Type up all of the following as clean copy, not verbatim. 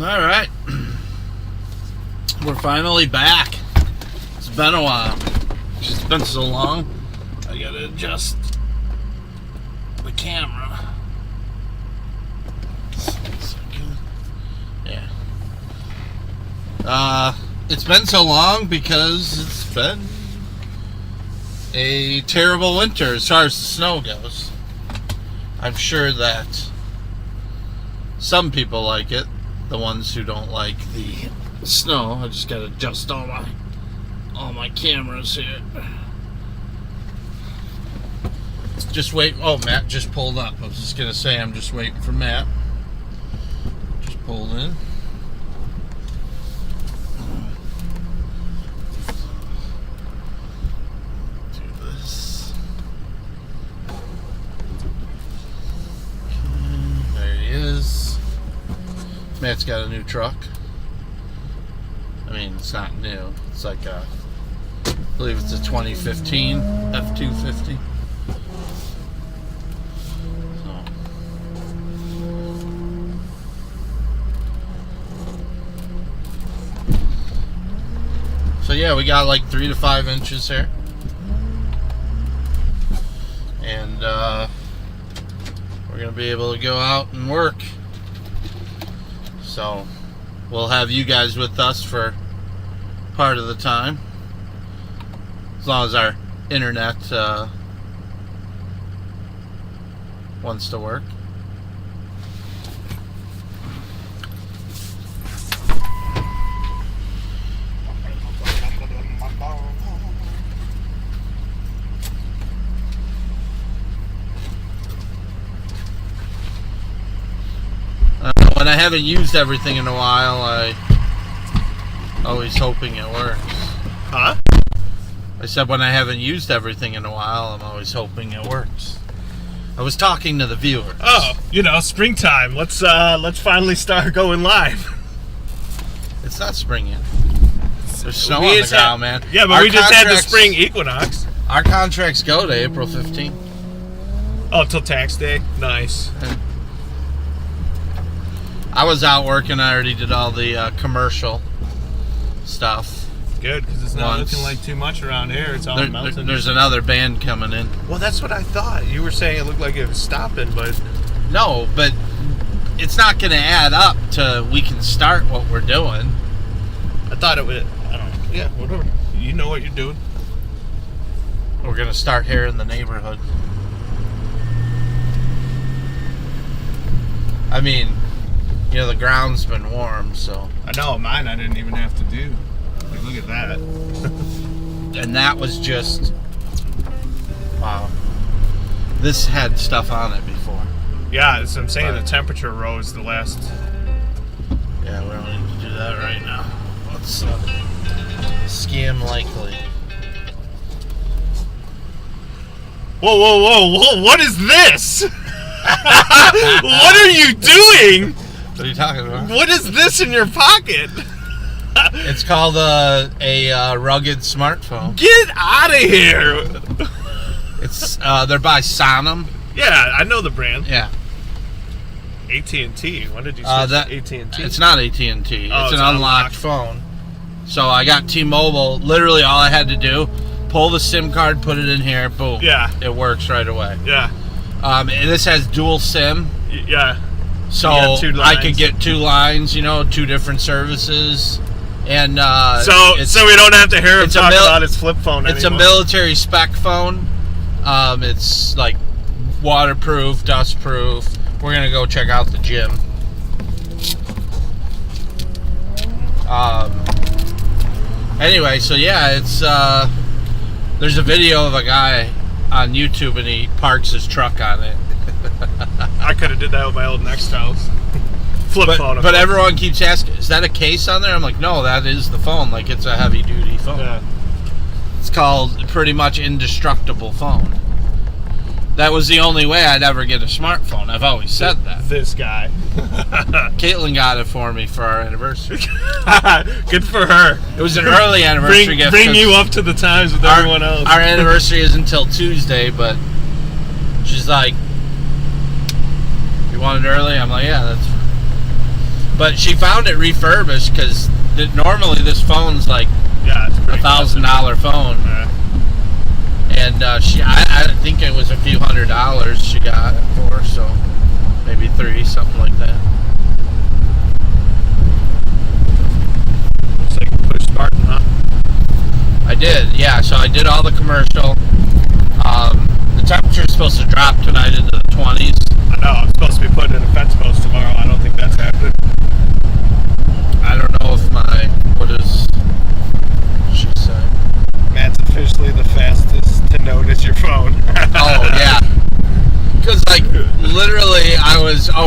All right. We're finally back. It's been a while. It's been so long. I gotta adjust the camera. Yeah. It's been so long because it's been a terrible winter as far as the snow goes. I'm sure that some people like it. The ones who don't like the snow. I just gotta adjust all my cameras here. Just wait. Oh, Matt just pulled up. I was just gonna say I'm just waiting for Matt. Just pulled in. Do this. Okay, there he is. Matt's got a new truck. I mean, it's not new. It's like I believe it's a 2015 F-250. So yeah, we got like 3 to 5 inches here. And we're gonna be able to go out and work. So we'll have you guys with us for part of the time, as long as our internet wants to work. When I haven't used everything in a while, I always hoping it works. Huh? I said when I haven't used everything in a while, I'm always hoping it works. I was talking to the viewers. Oh, springtime. Let's finally start going live. It's not spring yet. There's snow on the ground, man. Yeah, but we just had the spring equinox. Our contracts go to April 15th. Oh, till tax day. Nice. And I was out working. I already did all the commercial stuff. Good, because it's not looking like too much around here. It's all melting. There's another band coming in. Well, that's what I thought. You were saying it looked like it was stopping, but... No, but it's not going to add up to we can start what we're doing. I thought it would... I don't know. Yeah, whatever. You know what you're doing. We're going to start here in the neighborhood. I mean... the ground's been warm, so... I know, mine I didn't even have to do. Like, look at that. And that was just... Wow. This had stuff on it before. Yeah, as I'm saying, the temperature rose the last... Yeah, we don't need to do that right now. Let's skim likely. Whoa, what is this? What are you doing? What are you talking about? What is this in your pocket? It's called a rugged smartphone. Get out of here! It's they're by Sonam. Yeah, I know the brand. Yeah. AT&T. When did you switch to AT&T? It's not AT&T. Oh, it's an unlocked phone. So I got T-Mobile. Literally, all I had to do, pull the SIM card, put it in here, boom. Yeah. It works right away. Yeah. And this has dual SIM. Yeah. So I could get 2 lines, 2 different services. And so we don't have to hear him talk about his flip phone anymore. It's a military spec phone. It's like waterproof, dustproof. We're gonna go check out the gym. Anyway, so yeah, it's there's a video of a guy on YouTube and he parks his truck on it. I could have did that with my old next house. Phone. But everyone keeps asking, is that a case on there? I'm like, no, that is the phone. Like, it's a heavy duty phone. Yeah. It's called pretty much indestructible phone. That was the only way I'd ever get a smartphone. I've always said that. This guy. Caitlin got it for me for our anniversary. Good for her. It was an early anniversary gift. Bring you up to the times with everyone else. Our anniversary is until Tuesday, but she's like, you want it early? I'm like, yeah, that's fine. But she found it refurbished because normally this phone's like Yeah, it's pretty $1,000 phone. Yeah. And I think it was a few $100s she got it for, so maybe $3, something like that. Looks like you pushed Spartan, huh? I did, yeah. So I did all the commercial. The temperature is supposed to drop tonight into the 20s. I know, I'm supposed to be putting in a fence post tomorrow. I don't think that's happening. I don't know if what does she say? Matt's officially the fastest to notice your phone. Oh, yeah. Because, like, literally,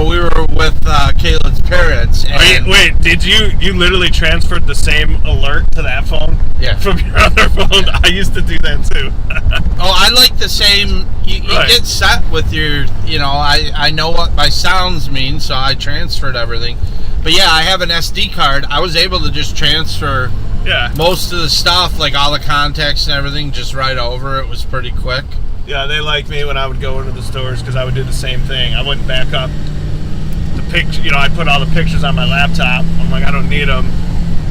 we were with Caleb's parents. And Wait, did you literally transferred the same alert to that phone? Yeah. From your other phone? I used to do that too. Oh, I like the same, you Right. get set with your, I know what my sounds mean, so I transferred everything. But yeah, I have an SD card. I was able to just transfer Yeah. most of the stuff, like all the contacts and everything, just right over. It was pretty quick. Yeah, they liked me when I would go into the stores because I would do the same thing. I wouldn't back up the picture. I put all the pictures on my laptop. I'm like, I don't need them.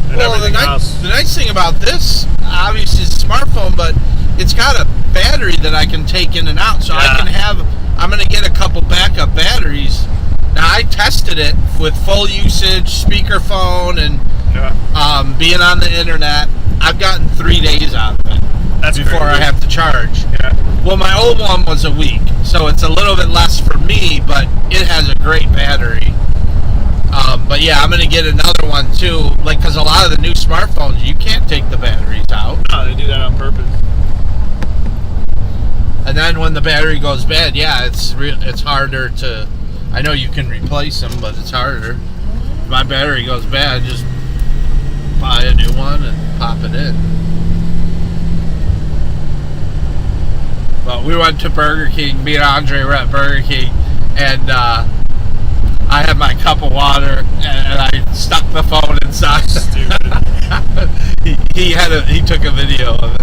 And Well, everything else. the nice thing about this, obviously it's a smartphone, but it's got a battery that I can take in and out. So I'm going to get a couple backup batteries. Now, I tested it with full usage, speakerphone, and being on the internet. I've gotten 3 days out of it. That's before crazy. I have to charge. Yeah. Well, my old one was a week, so it's a little bit less for me, but it has a great battery. But yeah, I'm going to get another one too, because a lot of the new smartphones, you can't take the batteries out. No, they do that on purpose. And then when the battery goes bad, yeah, it's harder to. I know you can replace them, but it's harder. If my battery goes bad, just buy a new one and pop it in. But we went to Burger King. Me and Andre were at Burger King, and I had my cup of water, and I stuck the phone inside. Stupid. he took a video of it.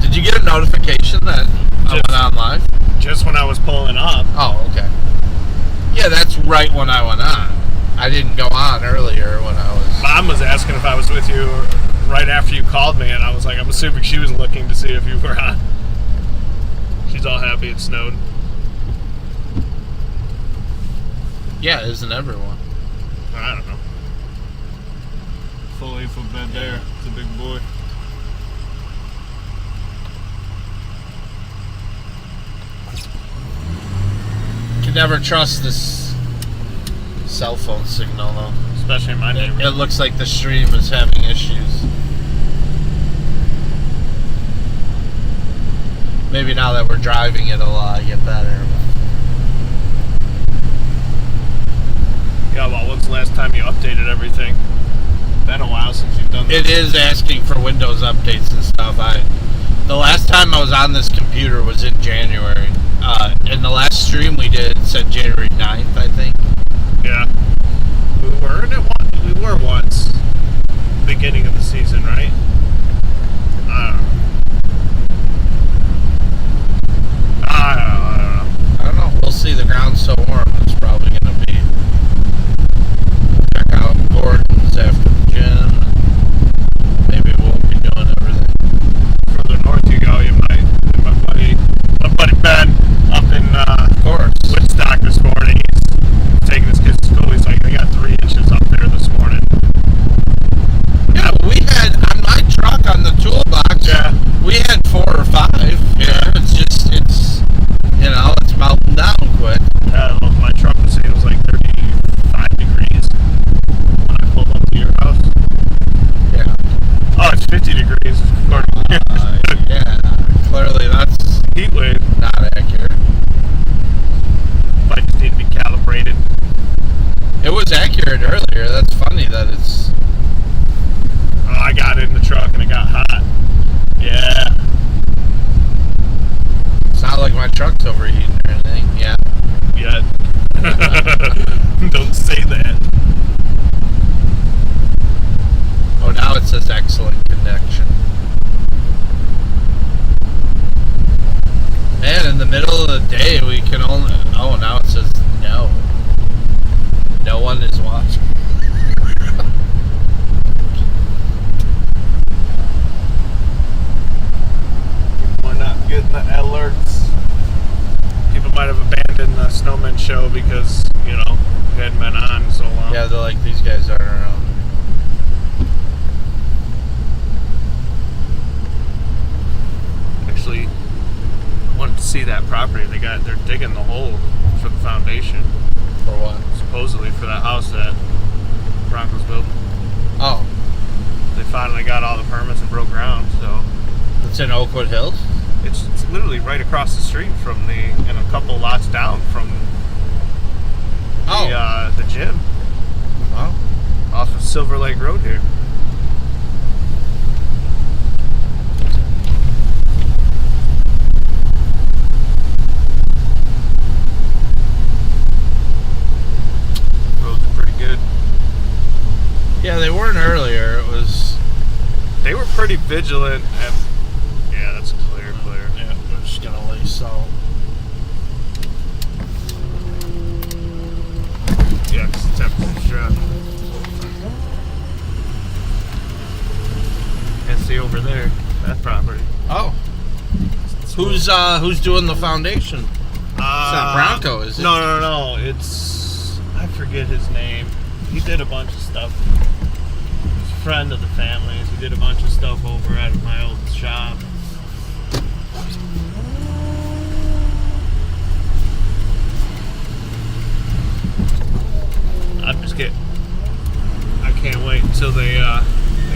Did you get a notification that I went on live? Just when I was pulling up. Oh, okay. Yeah, that's right when I went on. I didn't go on earlier when I was. Mom was asking if I was with you right after you called me, and I was like, I'm assuming she was looking to see if you were on. She's all happy it snowed. Yeah, isn't everyone? I don't know. Full 8-foot bed there. It's a big boy. Can never trust this cell phone signal though. Especially in my neighborhood. It looks like the stream is having issues. Maybe now that we're driving it'll get better. Yeah, well, when's the last time you updated everything? Been a while since you've done that. It is asking for Windows updates and stuff. The last time I was on this computer was in January. And the last stream we did said January 9th, I think. Yeah. We were once. Beginning of the season, right? I don't know. I don't know. We'll see. The ground's so warm. It's probably going to be. Check out Gordon's after the gym. Maybe we'll be doing everything. Further north you go, you might. And my buddy Ben up in Of course. Woodstock this morning. He's taking his kids to school. He's like, they got 3 inches up there this morning. Yeah, we had on my truck on the toolbox. Yeah. We had 4 or 5. Yeah. It's melting down quick. Yeah, my truck was saying it was like 35 degrees when I pulled up to your house. Yeah. Oh, it's 50 degrees according to Yeah. Clearly that's heat wave. not accurate. Might just need to be calibrated. It was accurate earlier. That's funny that it's. Oh, I got in the truck and it got hot. Yeah. It's not like my truck's overheating or anything. Yeah. Yeah. Don't say that. Oh, now it says excellent connection. Man, in the middle of the day, we can only. Oh, now it says no. one is watching. We're not getting the alerts. People might have abandoned the Snowman show because, we hadn't been on so long. Yeah, they're like, these guys aren't around. Actually, I wanted to see that property. They're digging the hole for the foundation. For what? Supposedly for that house that Broncos built. Oh. They finally got all the permits and broke ground, so. It's in Oakwood Hills? It's literally right across the street from and a couple lots down from the gym. Oh. Off of Silver Lake Road here. Roads are pretty good. Yeah, they weren't earlier. They were pretty vigilant at. Yeah, that's clear. Yeah, we're just gonna lay salt. Yeah, because the temperature's dropping. And see over there, that property. Oh. Who's doing the foundation? It's not Bronco, is it? No. It's I forget his name. He did a bunch of stuff. He's a friend of the family's. He did a bunch of stuff over at my old shop. I can't wait until they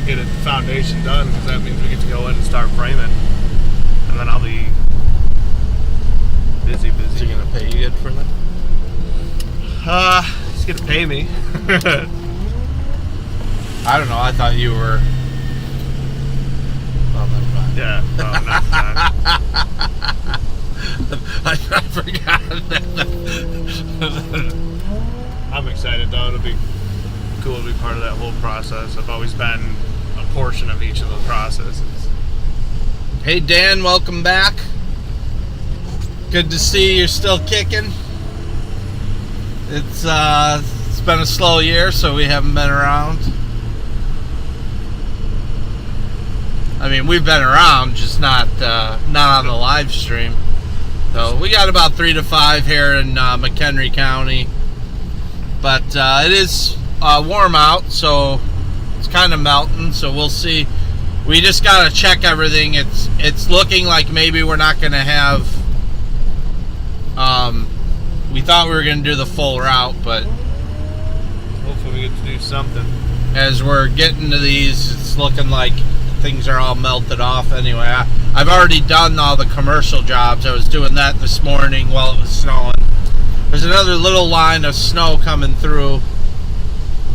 get a foundation done, because that means we get to go in and start framing, and then I'll be busy. Is he gonna pay you good for that? He's gonna pay me. I don't know. I thought you were. Oh, never mind. Yeah. No, not. I forgot. I'm excited though. It'll be cool to be part of that whole process. I've always been a portion of each of the processes. Hey Dan, welcome back. Good to see you're still kicking. It's been a slow year, so we haven't been around. I mean, we've been around, just not on the live stream. So we got about 3 to 5 here in McHenry County, but it is warm out, so it's kind of melting. So we'll see. We just gotta check everything. It's looking like maybe we're not gonna have. We thought we were gonna do the full route, but hopefully we get to do something. As we're getting to these, it's looking like things are all melted off anyway. I've already done all the commercial jobs. I was doing that this morning while it was snowing. There's another little line of snow coming through,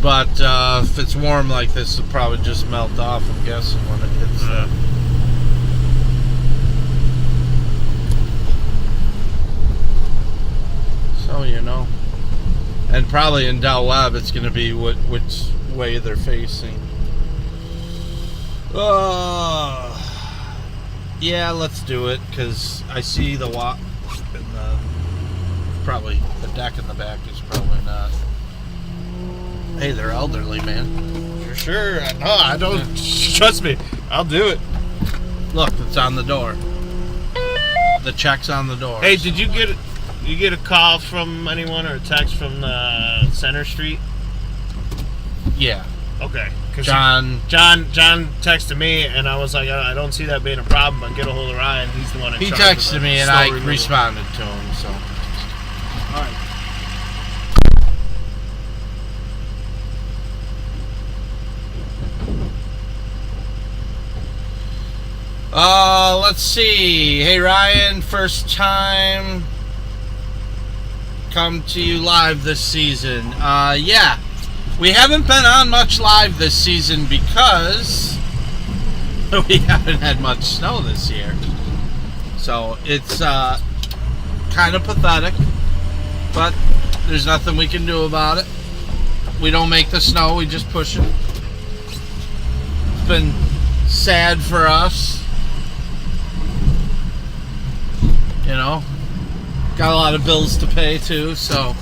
but if it's warm like this, it'll probably just melt off, I'm guessing, when it hits. So, and probably in Del Webb, it's going to be which way they're facing. Yeah, let's do it, because I see the walk and probably the deck in the back is probably not. Hey, they're elderly, man. For sure. No, I don't. Trust me. I'll do it. Look, it's on the door. The check's on the door. Hey, did you get a call from anyone or a text from the Center Street? Yeah. Okay. John texted me, and I was like, I don't see that being a problem, but get a hold of Ryan. He's the one in He charge texted of the me, and snow I removal. responded to him, so. All right. Let's see. Hey, Ryan, first time come to you live this season. Yeah. We haven't been on much live this season because we haven't had much snow this year. So it's kind of pathetic, but there's nothing we can do about it. We don't make the snow, we just push it. It's been sad for us. Got a lot of bills to pay too, so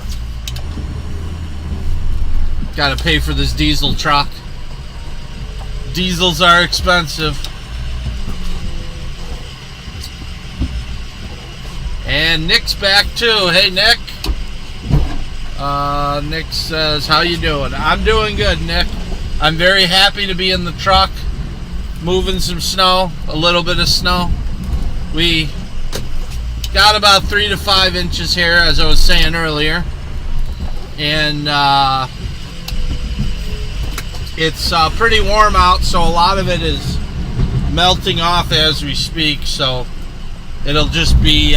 Gotta pay for this diesel truck. Diesels are expensive. And Nick's back too. Hey Nick. Nick says, how you doing? I'm doing good, Nick. I'm very happy to be in the truck, moving some snow, a little bit of snow. We got about 3 to 5 inches here, as I was saying earlier. And it's pretty warm out, so a lot of it is melting off as we speak, so it'll just be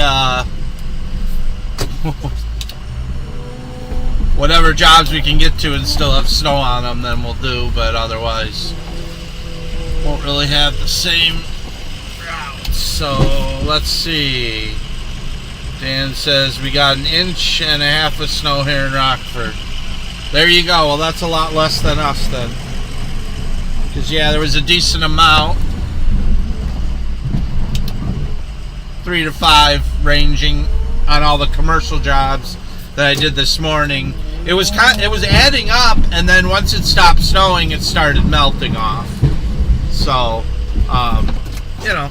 whatever jobs we can get to and still have snow on them, then we'll do, but otherwise won't really have the same route. So let's see. Dan says we got 1.5 inches of snow here in Rockford. There you go. Well, that's a lot less than us then, because yeah, there was a decent amount, 3 to 5 ranging on all the commercial jobs that I did this morning. It was adding up, and then once it stopped snowing, it started melting off. So, you know,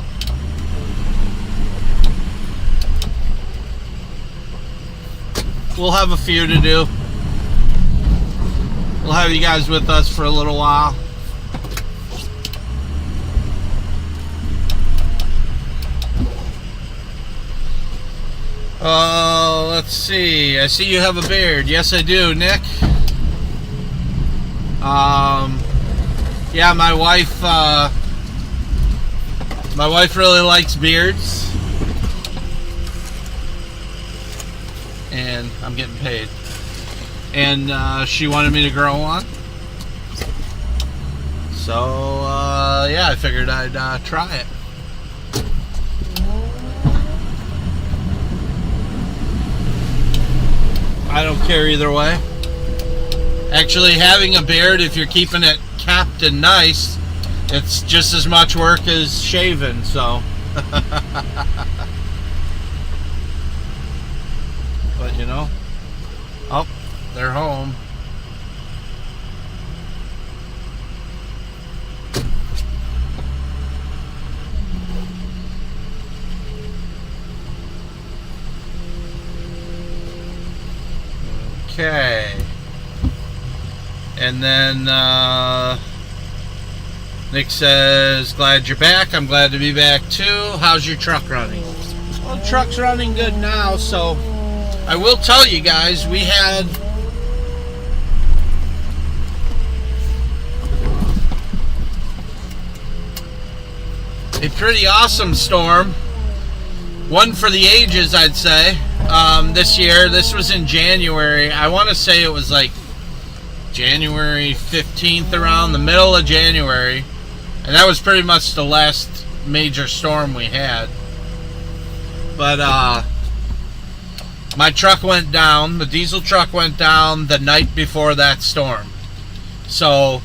we'll have a few to do. We'll have you guys with us for a little while. Let's see. I see you have a beard. Yes, I do, Nick. Yeah, my wife really likes beards, and I'm getting paid. And she wanted me to grow one, so yeah, I figured I'd try it. I don't care either way. Actually, having a beard, if you're keeping it capped and nice, it's just as much work as shaving, so. But you know, oh, they're home. Okay. And then Nick says, glad you're back. I'm glad to be back too. How's your truck running? Well, the truck's running good now, so I will tell you guys, we had a pretty awesome storm. One for the ages, I'd say. This year, this was in January. I want to say it was like January 15th, around the middle of January, and that was pretty much the last major storm we had. But my truck went down, the diesel truck went down the night before that storm. So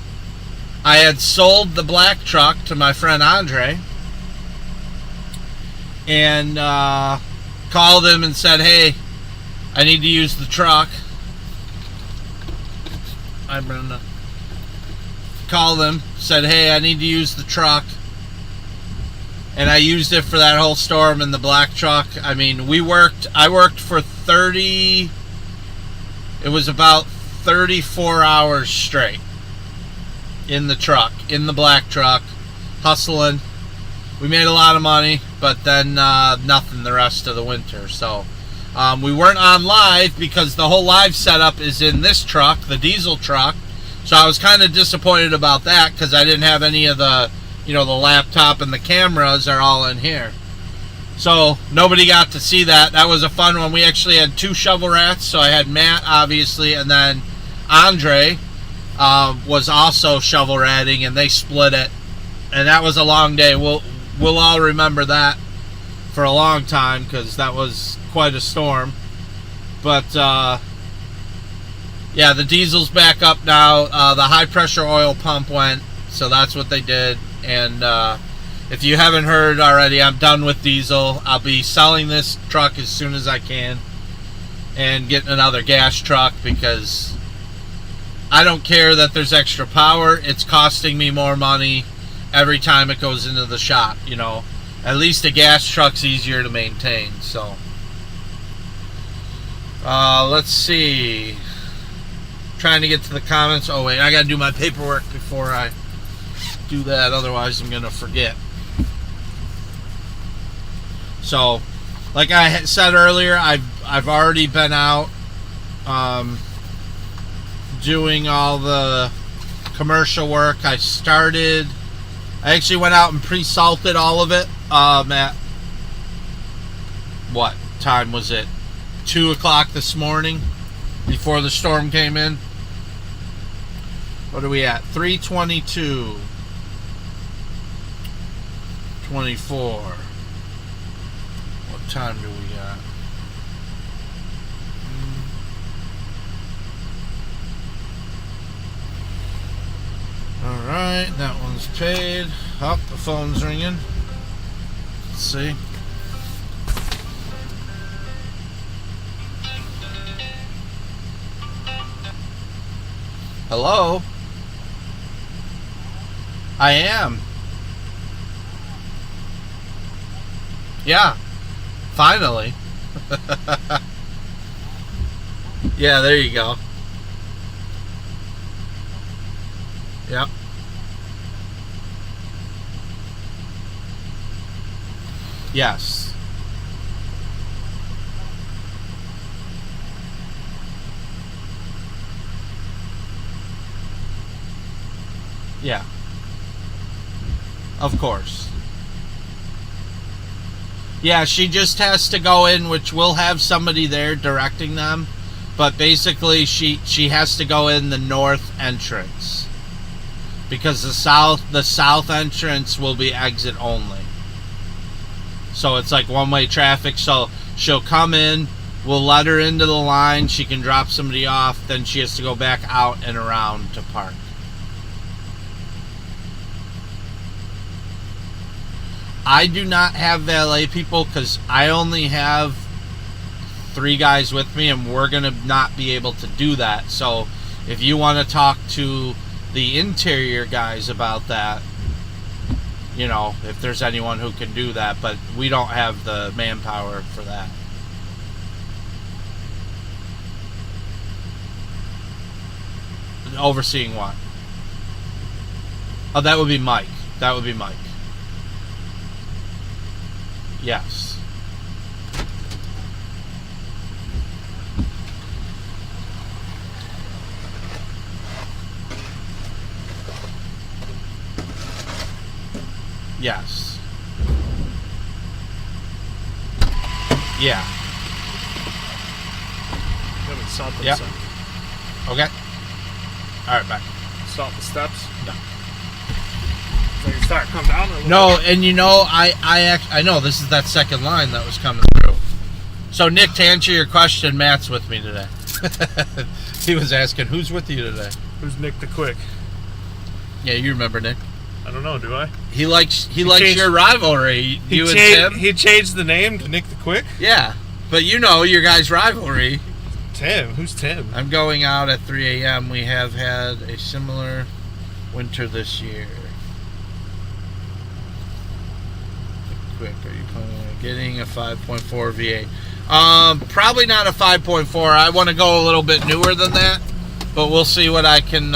I had sold the black truck to my friend Andre, and called him and said, hey, I need to use the truck. Hi, Brenda. Called him, said, hey, I need to use the truck. And I used it for that whole storm in the black truck. I mean, I worked for 30, it was about 34 hours straight in the truck, in the black truck, hustling. We made a lot of money, but then nothing the rest of the winter. So we weren't on live because the whole live setup is in this truck, the diesel truck. So I was kind of disappointed about that because I didn't have any of the, you know, the laptop and the cameras are all in here. So nobody got to see that. That was a fun one. We actually had 2 shovel rats. So I had Matt, obviously, and then Andre was also shovel ratting, and they split it. And that was a long day. We'll all remember that for a long time because that was quite a storm. But yeah, the diesel's back up now. The high pressure oil pump went, so that's what they did. And if you haven't heard already, I'm done with diesel. I'll be selling this truck as soon as I can and getting another gas truck because I don't care that there's extra power. It's costing me more money every time it goes into the shop, you know. At least a gas truck's easier to maintain, so. Let's see. Trying to get to the comments. Oh, wait, I gotta do my paperwork before I do that. Otherwise, I'm gonna forget. So, like I had said earlier, I've already been out doing all the commercial work. I actually went out and pre-salted all of it at, what time was it? 2 o'clock this morning before the storm came in. What are we at? 3:22. 24. What time do we got? Alright, that one's paid. Oh, the phone's ringing. Let's see. Hello? I am. Yeah. Finally. Yeah, there you go. Yep. Yes. Yeah. Of course. Yeah, she just has to go in, which we'll have somebody there directing them, but basically she has to go in the north entrance because the south entrance will be exit only. So it's like one-way traffic. So she'll come in, we'll let her into the line, she can drop somebody off, then she has to go back out and around to park. I do not have valet people because I only have 3 guys with me, and we're going to not be able to do that. So if you want to talk to the interior guys about that, you know, if there's anyone who can do that, but we don't have the manpower for that. Overseeing what? Oh, that would be Mike. That would be Mike. Yes. Yes. Yeah. Haven't salt them. Yep. Some. Okay. All right, bye. Salt the steps. No. So you start come down. A little No, bit. and you know, I know this is that second line that was coming through. So Nick, to answer your question, Matt's with me today. He was asking, who's with you today? Who's Nick the Quick? Yeah, you remember Nick. I don't know. Do I? He likes changed- your rivalry. You and Tim. He changed the name to Nick the Quick. Yeah, but you know your guys' rivalry. Tim. Who's Tim? I'm going out at 3 a.m. We have had a similar winter this year. Quick, are you getting a 5.4 V8? Probably not a 5.4. I want to go a little bit newer than that, but we'll see what I can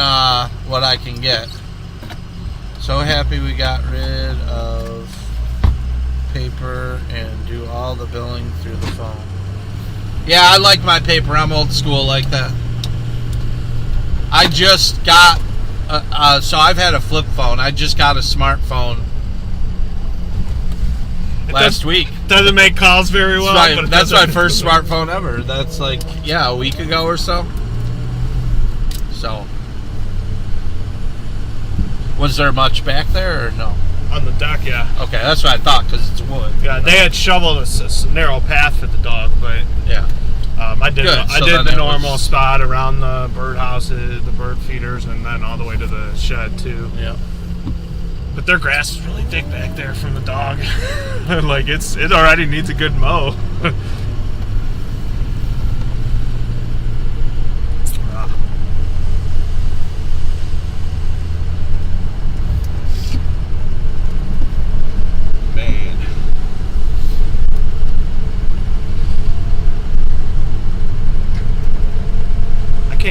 get. So happy we got rid of paper and do all the billing through the phone. Yeah, I like my paper. I'm old school like that. I just got so I've had a flip phone. I just got a smartphone last week. Doesn't make calls very well. That's my first smartphone ever. That's like, yeah, a week ago or so. So, was there much back there or no? On the dock, yeah. Okay, that's what I thought because it's wood. Yeah, they had shoveled a narrow path for the dog, but Yeah. I did Good. I So did then the it normal was- spot around the birdhouses, the bird feeders, and then all the way to the shed too. Yeah. But their grass is really thick back there from the dog. Like it already needs a good mow.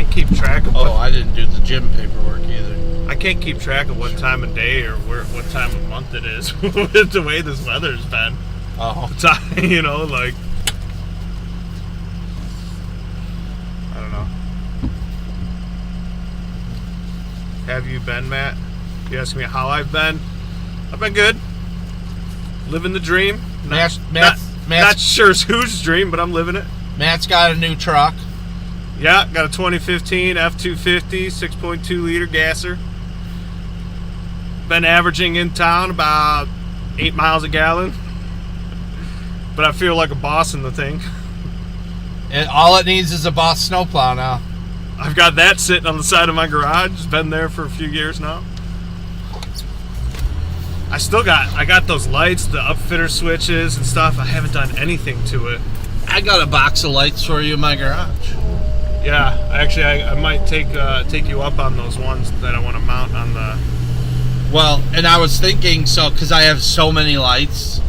can't keep track of. I didn't do the gym paperwork either. I can't keep track of what time of day or what time of month it is with the way this weather's been. You know, like, I don't know. Have you been, Matt? You ask me how I've been. I've been good. Living the dream. Not sure whose dream, but I'm living it. Matt's got a new truck. Yeah, got a 2015 F250 6.2 liter gasser. Been averaging in town about 8 miles a gallon. But I feel like a boss in the thing. And all it needs is a Boss snowplow now. I've got that sitting on the side of my garage. It's been there for a few years now. I got those lights, the upfitter switches and stuff. I haven't done anything to it. I got a box of lights for you in my garage. Yeah, actually, I might take you up on those ones that I want to mount on the... Well, and I was thinking, because I have so many lights,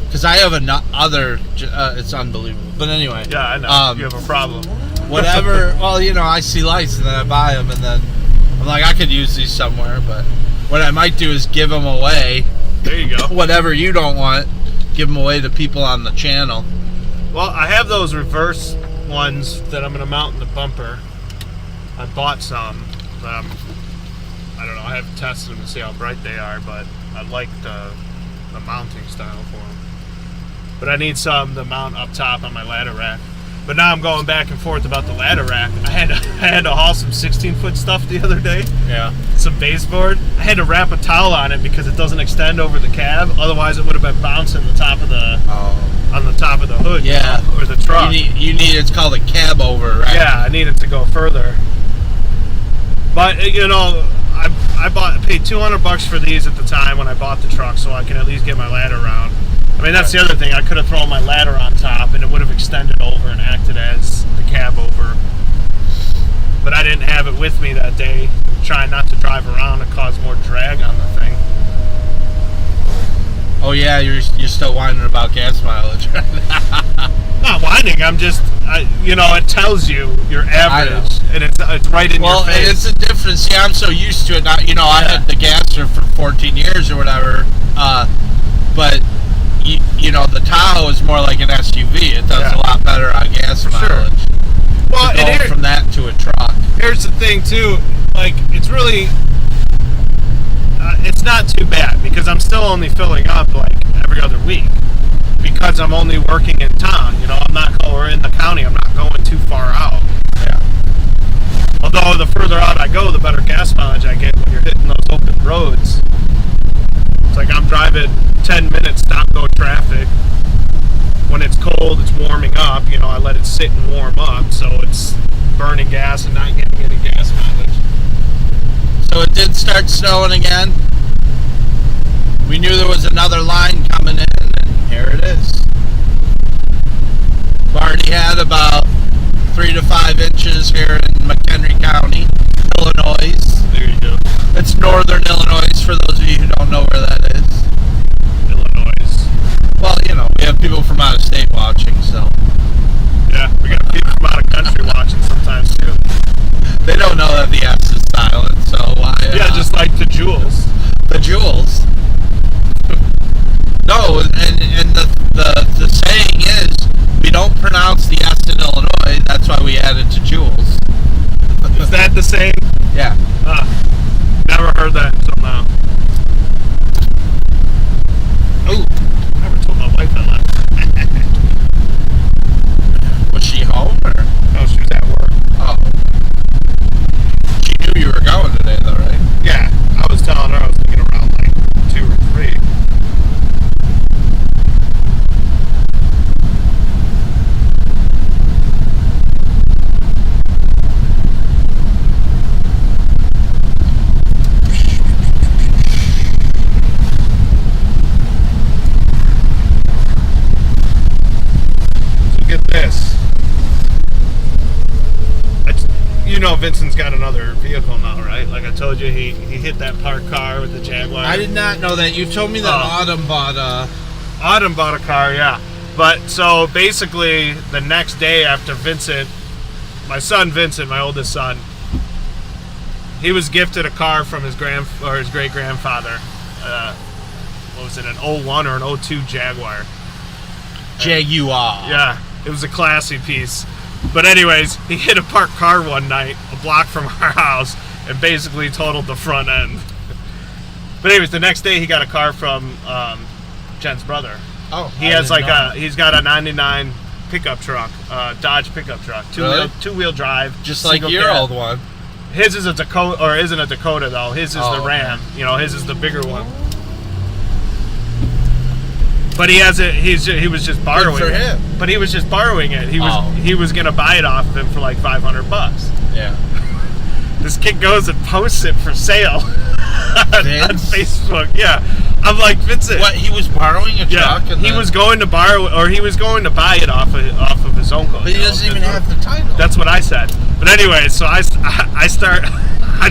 because I have it's unbelievable. But anyway. Yeah, I know. You have a problem. Whatever. Well, you know, I see lights and then I buy them and then I'm like, I could use these somewhere. But what I might do is give them away. There you go. Whatever you don't want, give them away to people on the channel. Well, I have those reverse ones that I'm going to mount in the bumper. I bought some. I don't know. I haven't tested them to see how bright they are, but I like the mounting style for them. But I need some to mount up top on my ladder rack. But now I'm going back and forth about the ladder rack. I had to haul some 16-foot stuff the other day. Yeah. Some baseboard. I had to wrap a towel on it because it doesn't extend over the cab. Otherwise, it would have been bouncing the top of the on the top of the hood. Yeah. Or the truck. You need it's called a cab over, right? Yeah, I needed to go further. But you know, I paid $200 for these at the time when I bought the truck, so I can at least get my ladder around. I mean, that's the other thing. I could have thrown my ladder on top, and it would have extended over and acted as the cab over. But I didn't have it with me that day, trying not to drive around and cause more drag on the thing. Oh yeah, you're still whining about gas mileage. Not whining. I'm just, it tells you your average, and it's right in your face. Well, and it's a difference. See, I'm so used to it. Now, I had the gasser for 14 years or whatever, but. The Tahoe is more like an SUV. It does a lot better on gas mileage. Sure. Well, and from that to a truck. Here's the thing too. Like, it's really, it's not too bad because I'm still only filling up like every other week because I'm only working in town. I'm not or in the county. I'm not going too far out. Yeah. Although the further out I go, the better gas mileage I get when you're hitting those open roads. It's like I'm driving 10 minutes stop-go traffic. When it's cold, it's warming up. I let it sit and warm up, so it's burning gas and not getting any gas mileage. So it did start snowing again. We knew there was another line coming in, and here it is. We've already had about 3 to 5 inches here in McHenry County, Illinois. There you go. It's northern Illinois, for those of you who don't know where that is. Illinois. Well, we have people from out of state watching, so. Yeah, we got people from out of country watching sometimes, too. They don't know that the S is silent, so why? Yeah, just like the Jewels. The Jewels. No, and the saying is, we don't pronounce the S in Illinois, that's why we added to Jewels. Is that the same? Yeah. Never heard that until now. Oh, I never told my wife that last. Was she home or? No, she was at work. Oh. She knew you were going today though, right? Yeah, I was telling her I was thinking around like 2 or 3. Get this. Vincent's got another vehicle now, right? Like I told you, he hit that parked car with the Jaguar. I did not know that. You told me that Autumn bought a car, yeah. But so basically, the next day after Vincent my son Vincent, my oldest son, he was gifted a car from his great grandfather. What was it, an 01 or an 02 Jaguar? Jaguar. Yeah, it was a classy piece. But anyways, he hit a parked car one night a block from our house and basically totaled the front end. But anyways, the next day he got a car from Jen's brother. Oh, he's got a 99 pickup truck, Dodge pickup truck, two-wheel drive, just like your old one. His is a Dakota, or isn't a Dakota though. His is the Ram. Okay. You know, his is the bigger one. But he has it. He was just borrowing Good for him. it. But he was just borrowing it. He was gonna buy it off of him for like $500. Yeah. This kid goes and posts it for sale on Facebook. Yeah, I'm like, Vincent. What, he was borrowing a truck? Yeah, he was going to borrow, or he was going to buy it off of his uncle. But he doesn't even have the title. That's what I said. But anyway, so I start.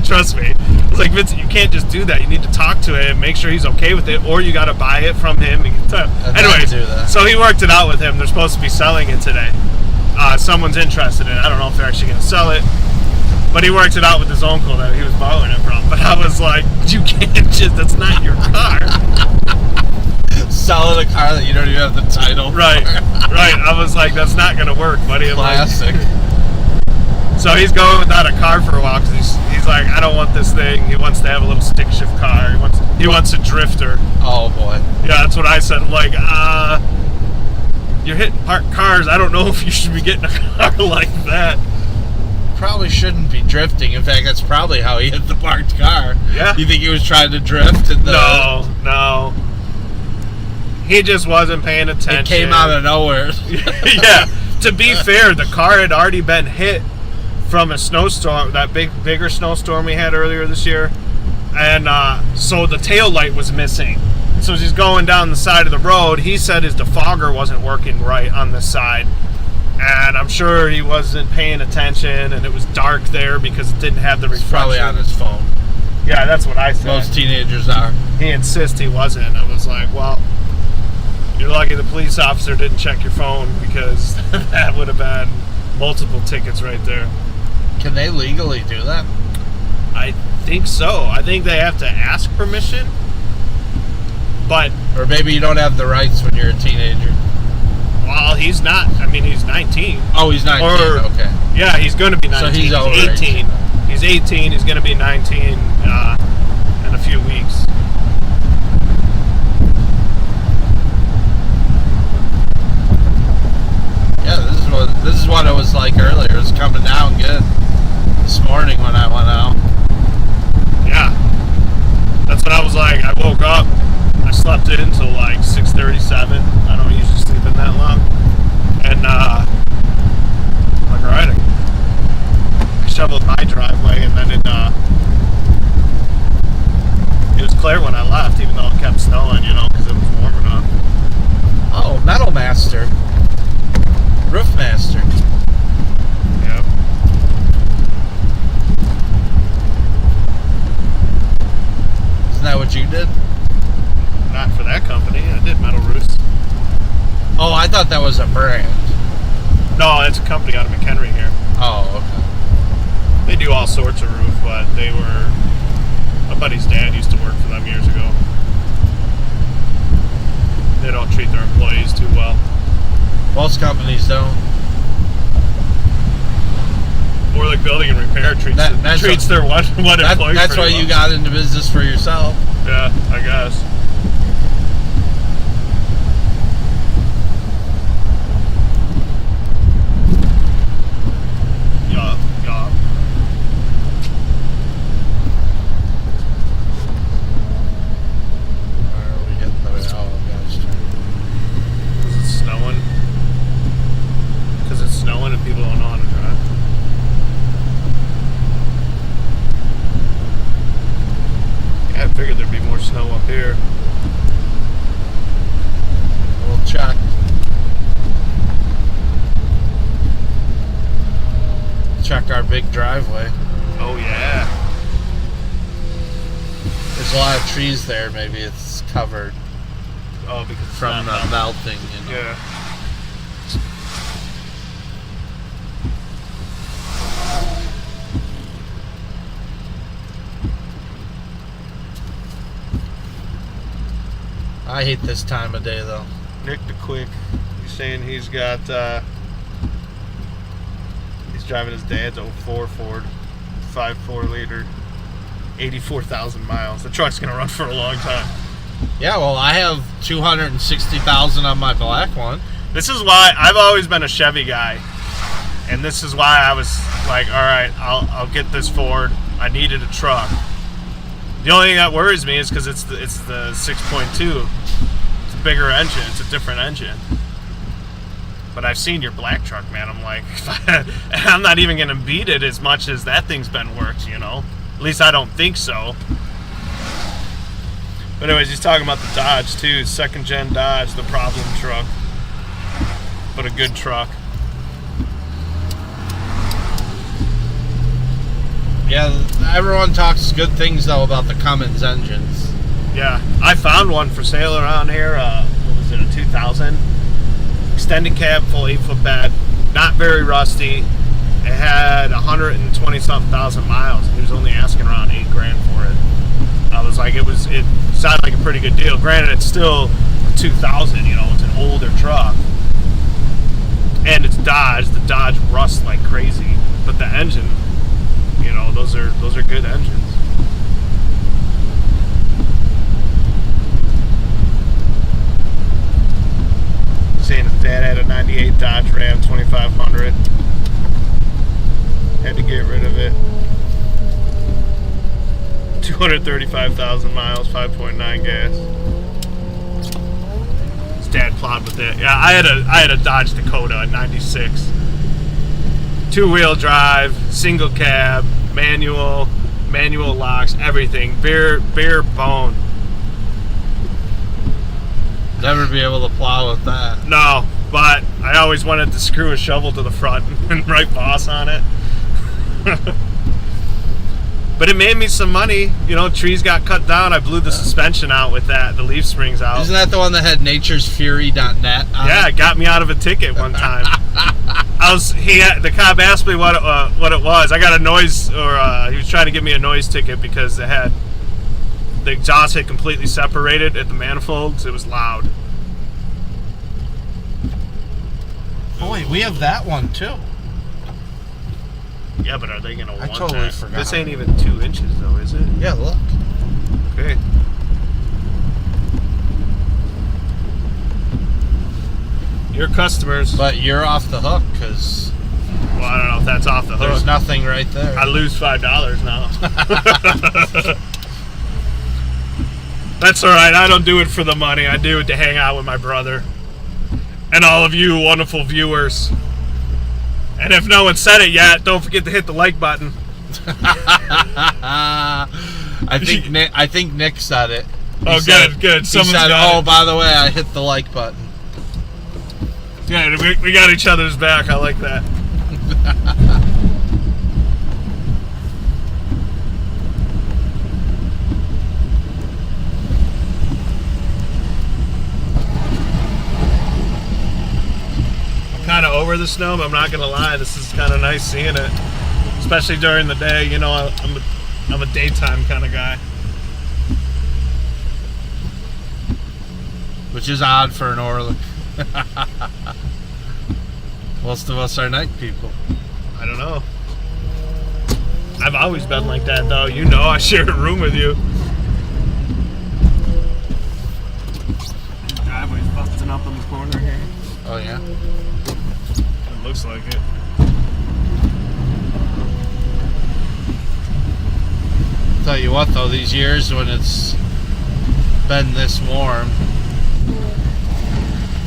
Trust me. I was like, Vincent, you can't just do that. You need to talk to him, make sure he's okay with it, or you got to buy it from him. Anyways, so he worked it out with him. They're supposed to be selling it today. Someone's interested in it. I don't know if they're actually going to sell it. But he worked it out with his uncle that he was borrowing it from. But I was like, you can't just, that's not your car. Selling a car that you don't even have the title for. Right. I was like, that's not going to work, buddy. Classic. So he's going without a car for a while because he's like, I don't want this thing. He wants to have a little stick shift car. He wants a drifter. Oh, boy. Yeah, that's what I said. I'm like, you're hitting parked cars. I don't know if you should be getting a car like that. Probably shouldn't be drifting. In fact, that's probably how he hit the parked car. Yeah. You think he was trying to drift? No. He just wasn't paying attention. It came out of nowhere. Yeah. To be fair, the car had already been hit from a snowstorm, that bigger snowstorm we had earlier this year. And so the tail light was missing. So as he's going down the side of the road, he said his defogger wasn't working right on this side. And I'm sure he wasn't paying attention, and it was dark there because it didn't have the reflection. Probably on his phone. Yeah, that's what I said. Most teenagers are. He insists he wasn't. I was like, well, you're lucky the police officer didn't check your phone because that would have been multiple tickets right there. Can they legally do that? I think so. I think they have to ask permission. But or maybe you don't have the rights when you're a teenager. Well, he's not. I mean, he's 19. Oh, he's 19. Okay. Yeah, he's going to be 19. So he's over 18. He's 18. He's going to be 19 in a few weeks. Yeah, this is what it was like earlier. It was coming down good this morning when I went out. Yeah, that's what I was like. I woke up. I slept in until like 6:37. I don't usually sleep in that long. And I'm like, all right, I shoveled my driveway, and then it was clear when I left, even though it kept snowing, because it was warm enough. Oh, Metal Master. Roof Master. Yep. Isn't that what you did? Not for that company. I did metal roofs. Oh, I thought that was a brand. No, it's a company out of McHenry here. Oh, okay. They do all sorts of roof, but my buddy's dad used to work for them years ago. They don't treat their employees too well. Most companies don't. Or like building and repair treats their one employee. That's why you got into business for yourself. Yeah, I guess. Here. We'll check. Check our big driveway. Oh yeah. There's a lot of trees there. Maybe it's covered. Oh, because from the melting. Yeah. I hate this time of day, though. Nick the Quick, he's saying he's got, he's driving his dad's 04 Ford, 5.4 liter, 84,000 miles. The truck's going to run for a long time. Yeah, well, I have 260,000 on my black one. This is why I've always been a Chevy guy. And this is why I was like, all right, I'll get this Ford. I needed a truck. The only thing that worries me is because it's the 6.2. It's a bigger engine. It's a different engine. But I've seen your black truck, man. I'm like, I'm not even going to beat it as much as that thing's been worked, you know? At least I don't think so. But anyways, he's talking about the Dodge, too. Second-gen Dodge, the problem truck. But a good truck. Yeah, everyone talks good things, though, about the Cummins engines. Yeah, I found one for sale around here. What was it, a 2000? Extended cab, full 8-foot bed. Not very rusty. It had 120-something thousand miles. He was only asking around $8,000 for it. I was like, it sounded like a pretty good deal. Granted, it's still a 2000, you know, it's an older truck. And it's Dodge. The Dodge rusts like crazy. But the engine, you know, those are good engines. Saying his dad had a 98 Dodge Ram 2500. Had to get rid of it. 235,000 miles, 5.9 gas. His dad plowed with it. Yeah, I had a Dodge Dakota in '96. Two-wheel drive, single cab, manual locks, everything. Bare bone. Never be able to plow with that. No, but I always wanted to screw a shovel to the front and write boss on it. But it made me some money. You know, trees got cut down. I blew the suspension out with that, the leaf springs out. Isn't that the one that had naturesfury.net on Yeah, it got me out of a ticket one time. The cop asked me what it was. I got a noise, he was trying to give me a noise ticket because the exhaust had completely separated at the manifolds. It was loud. Oh wait, we have that one too. Yeah, but are they gonna want totally that? forgot. This ain't even 2 inches though, is it? Yeah, look. Okay. Your customers. But you're off the hook because Well, I don't know if that's off the hook. there's nothing right there. I lose $5 now. That's all right. I don't do it for the money. I do it to hang out with my brother and all of you wonderful viewers. And if no one said it yet, don't forget to hit the like button. I think Nick said it. Oh, good. He Someone's said, got "Oh, it. by the way, I hit the like button." Yeah, we got each other's back. I like that. Kind of over the snow, but I'm not gonna lie, this is kind of nice seeing it, especially during the day. You know, I'm a daytime kind of guy. Which is odd for an Orlick. Most of us are night people. I don't know. I've always been like that, though. You know, I share a room with you. Driveway's busting up in the corner here. Oh yeah. It looks like it. Tell you what, though, these years when it's been this warm,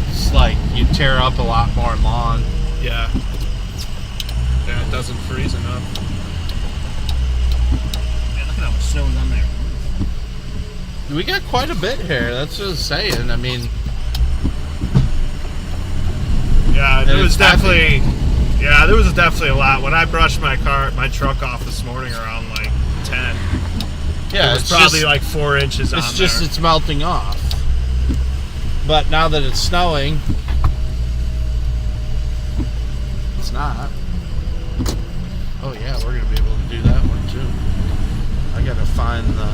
it's like you tear up a lot more lawn. Yeah. Yeah, it doesn't freeze enough. Man, look at how much snow's on there. We got quite a bit here. That's what I was saying. I mean, yeah, and there was it's heavy. there was definitely a lot. When I brushed my truck off this morning around like 10, yeah, it was it's probably just, like 4 inches on it's just there. it's melting off. But now that it's snowing, it's not. Oh yeah, we're gonna be able to do that one too. I gotta find the.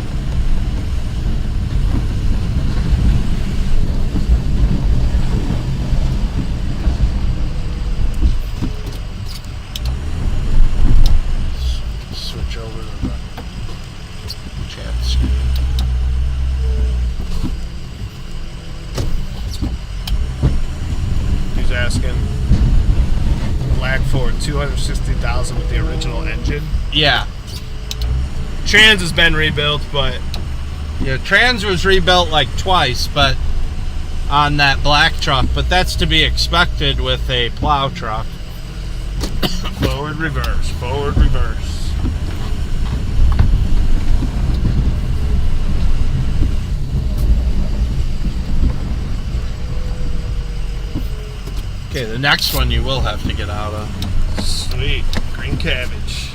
was asking. Black Ford, $260,000 with the original engine. Yeah. Trans has been rebuilt, but Yeah, trans was rebuilt like twice, but on that black truck, but that's to be expected with a plow truck. forward, reverse, forward, reverse. Okay, the next one you will have to get out of. Sweet, green cabbage.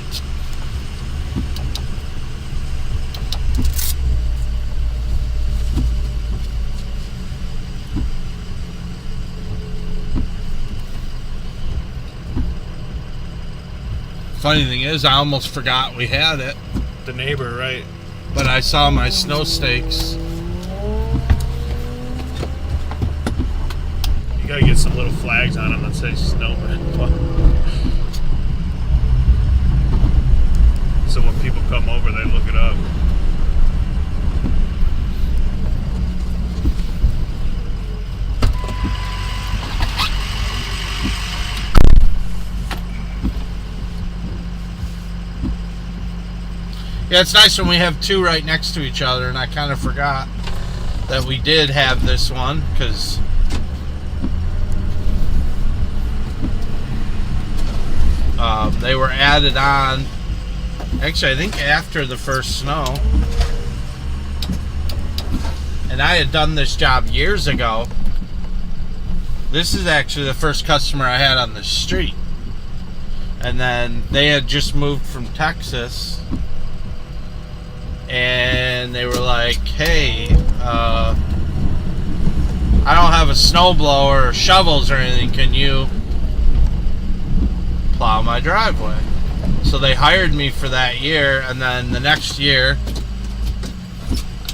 Funny thing is, I almost forgot we had it, The neighbor, right? but I saw my snow stakes. You gotta get some little flags on them that say snowman. So when people come over, they look it up. Yeah, it's nice when we have two right next to each other, and I kind of forgot that we did have this one, because they were added on, actually I think after the first snow, and I had done this job years ago. This is actually the first customer I had on the street, and then they had just moved from Texas, and they were like, hey, I don't have a snowblower or shovels or anything, can you plow my driveway? So they hired me for that year, and then the next year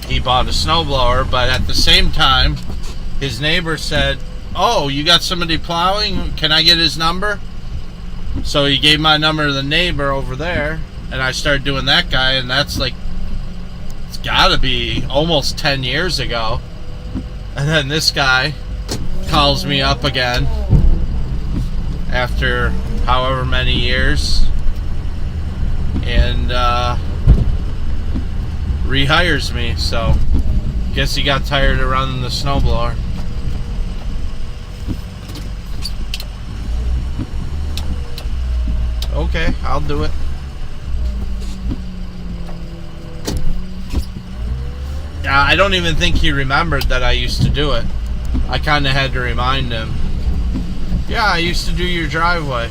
he bought a snowblower, but at the same time his neighbor said, oh, you got somebody plowing, can I get his number? So he gave my number to the neighbor over there, and I started doing that guy, and that's like, it's gotta be almost 10 years ago. And then this guy calls me up again after however many years, and rehires me. So guess he got tired of running the snowblower. Okay, I'll do it. I don't even think he remembered that I used to do it. I kind of had to remind him. Yeah, I used to do your driveway.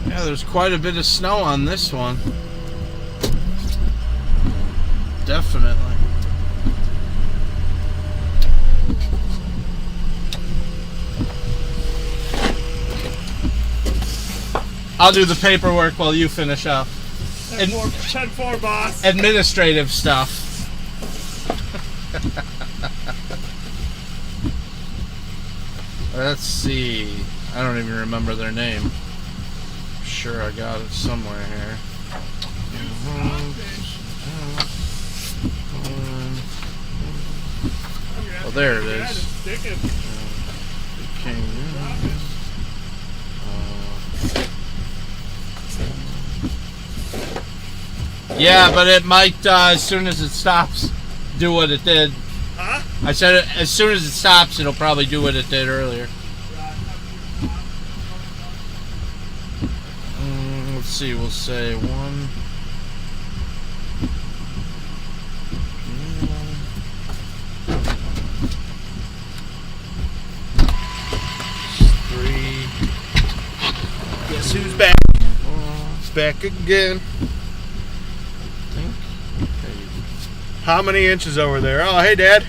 Yeah, there's quite a bit of snow on this one. Definitely. I'll do the paperwork while you finish up. 10-4, boss. Administrative stuff. Let's see. I don't even remember their name. Sure, I got it somewhere here. Oh, there it is. Yeah, but it might, as soon as it stops, do what it did. Huh? I said as soon as it stops, it'll probably do what it did earlier. Let's see, we'll say 1. 3. Guess who's back? It's back again. I think. Okay. How many inches over there? Oh, hey, Dad.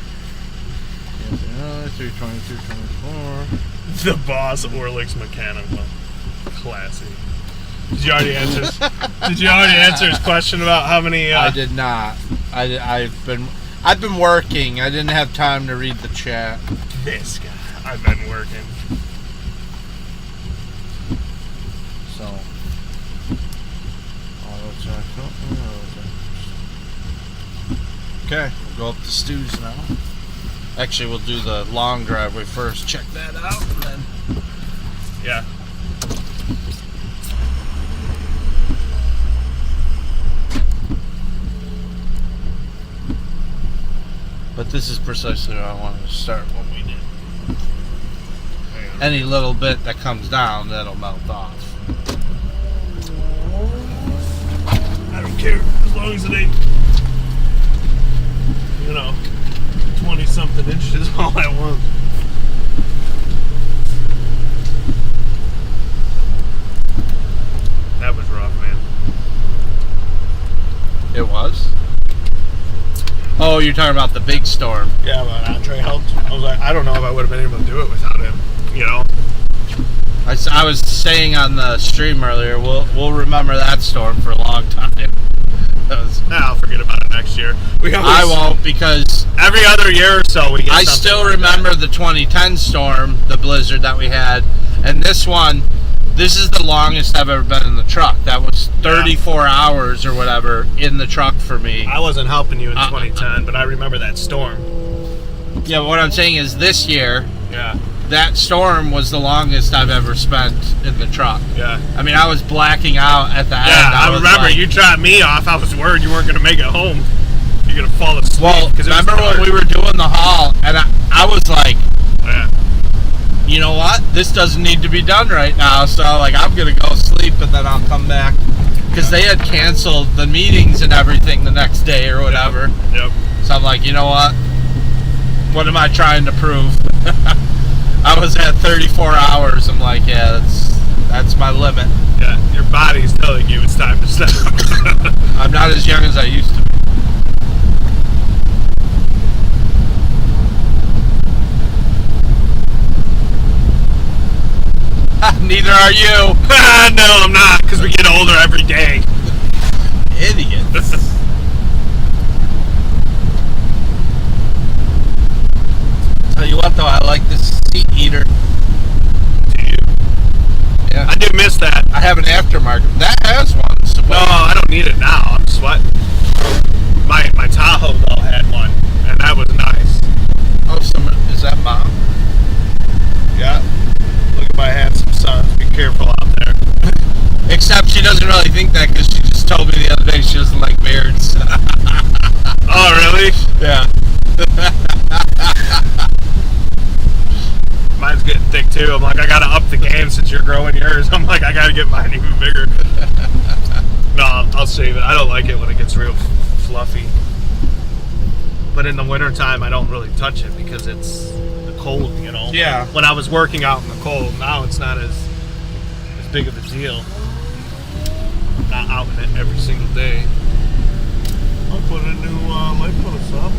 320, 324. The boss of Orlick's Mechanical. Classy. Did you already answer his question about how many? I did not. I've been working. I didn't have time to read the chat. This guy. I've been working. So. Auto check. Okay, we'll go up to Stu's now. Actually, we'll do the long driveway first. Check that out, and then. Yeah. But this is precisely what I wanted to start when we did. Any little bit that comes down, that'll melt off. I don't care as long as it ain't, 20-something inches. All I want. That was rough, man. It was? Oh, you're talking about the big storm. Yeah, but Andre helped. I was like, I don't know if I would have been able to do it without him. I was saying on the stream earlier, we'll remember that storm for a long time. I'll forget about it next year. I won't, because every other year or so we get I still remember the 2010 storm, the blizzard that we had, and this is the longest I've ever been in the truck. That was 34 hours or whatever in the truck for me. I wasn't helping you in 2010, but I remember that storm. Yeah, but what I'm saying is this year, yeah, that storm was the longest I've ever spent in the truck. Yeah. I mean, I was blacking out at the end. Yeah, I remember you dropped me off. I was worried you weren't going to make it home. You're going to fall asleep. Well, remember when we were doing the haul, and I was like, you know what? This doesn't need to be done right now. So, I'm going to go sleep, and then I'll come back. Because they had canceled the meetings and everything the next day or whatever. Yep. So I'm like, you know what? What am I trying to prove? I was at 34 hours. I'm like, yeah, that's my limit. Yeah, your body's telling you it's time to stop. I'm not as young as I used to be. Neither are you. No, I'm not, because we get older every day. Idiots. Tell you what, though, I like this seat heater. Do you? Yeah. I do miss that. I have an aftermarket. That has one. No, I don't need it now. I'm sweating. My Tahoe, though, had one, and that was nice. Oh, is that Mom? Yeah. Look at my handsome son. Be careful out there. Except she doesn't really think that, because she just told me the other day she doesn't like beards. Oh, really? Yeah. Mine's getting thick too. I'm like, I gotta up the game since you're growing yours. I'm like, I gotta get mine even bigger. No, I'll save it. I don't like it when it gets real fluffy. But in the wintertime, I don't really touch it because it's the cold, Yeah. When I was working out in the cold, now it's not as big of a deal. Not out in it every single day. I'll put a new light post up.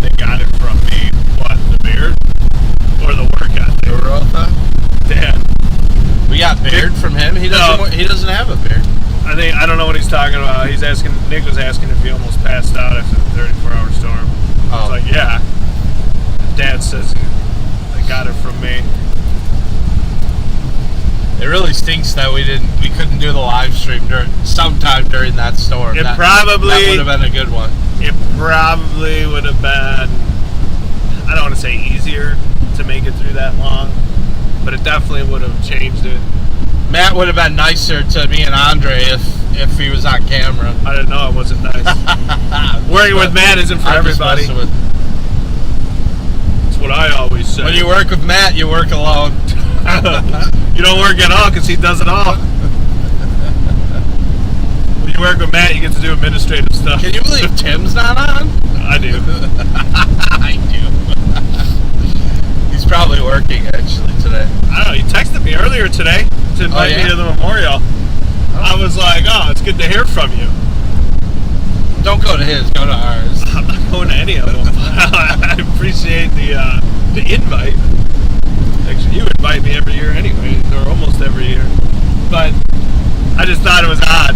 They got it from me. What, the beard? Or the workout? Dad. We got beard from him. He doesn't have a beard. I don't know what he's talking about. Nick was asking if he almost passed out after the 34-hour storm. I was like, yeah. Dad says they got it from me. It really stinks that we couldn't do the live stream sometime during that storm. That would have been a good one. It probably would have been, I don't want to say easier to make it through that long, but it definitely would have changed it. Matt would have been nicer to me and Andre if he was on camera. I didn't know it wasn't nice. Working with Matt isn't for everybody. That's what I always say. When you work with Matt, you work alone. You don't work at all because he does it all. When you work with Matt, you get to do administrative stuff. Can you believe Tim's not on? I do. I do. He's probably working actually today? I don't know. You texted me earlier today to invite me to the memorial. I was like, oh, it's good to hear from you. Don't go to his, go to ours. I'm not going to any of them. I appreciate the invite. Actually, you invite me every year anyway, or almost every year. But I just thought it was odd.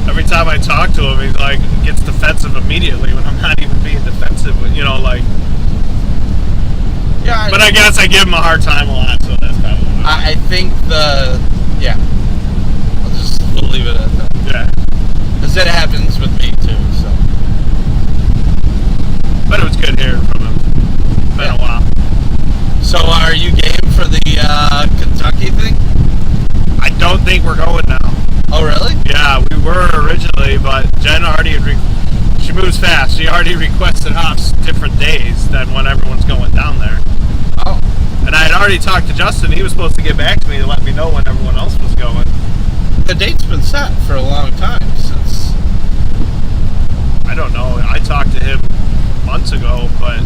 Every time I talk to him, he like gets defensive immediately when I'm not even being defensive. You know, like. Yeah. But I guess I give him a hard time a lot, so that's kind of. I think yeah. We'll leave it at that. Yeah. Because it happens with me too. So. But it was good hearing from him. Been a while. So are you game for the Kentucky thing? I don't think we're going now. Oh really? Yeah, we were originally, but Jen already she moves fast. She already requested off different days than when everyone's going down there. Oh. And I had already talked to Justin. He was supposed to get back to me to let me know when everyone else was going. The date's been set for a long time since. I don't know. I talked to him months ago, but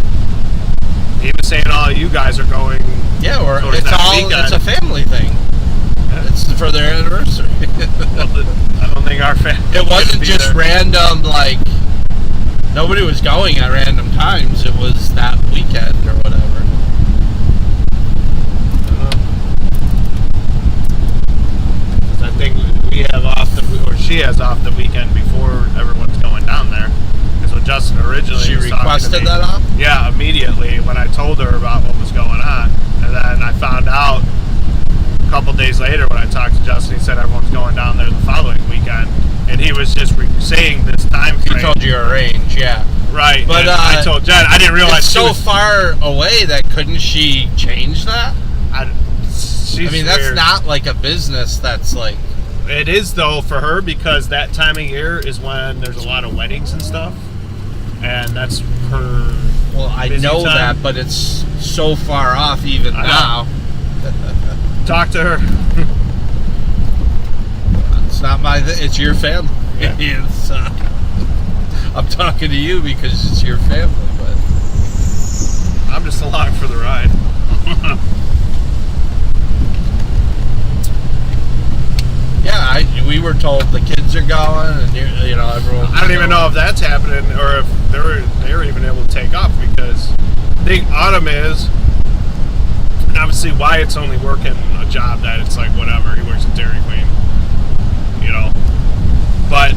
he was saying all you guys are going. Yeah, or towards it's that all weekend. it's a family thing. Yeah. It's for their anniversary. Well, I don't think our family. It wasn't just random, like nobody was going at random times. It was that weekend or whatever. I think we have off or she has off the weekend before everyone's going down there. Because when Justin originally She was talking to requested me, that off? Yeah, immediately when I told her about what was going on. And then I found out a couple days later when I talked to Justin, he said everyone's going down there the following weekend. And he was just saying this time frame. He told you your range, yeah. Right. But I told Jen, I didn't realize it's she so was, far away that couldn't she change that? I mean, that's weird. not like a business that's like. It is though for her because that time of year is when there's a lot of weddings and stuff, and that's her. Well, I know time. that, but it's so far off even now. Talk to her. It's not my. It's your family. Yeah. It's, I'm talking to you because it's your family, but I'm just along for the ride. yeah, we were told the kids are going, and you know everyone. I don't even know if that's happening or if they're even able to take off because I think Autumn is, and obviously Wyatt's only working a job that it's like whatever. He works at Dairy Queen, you know. But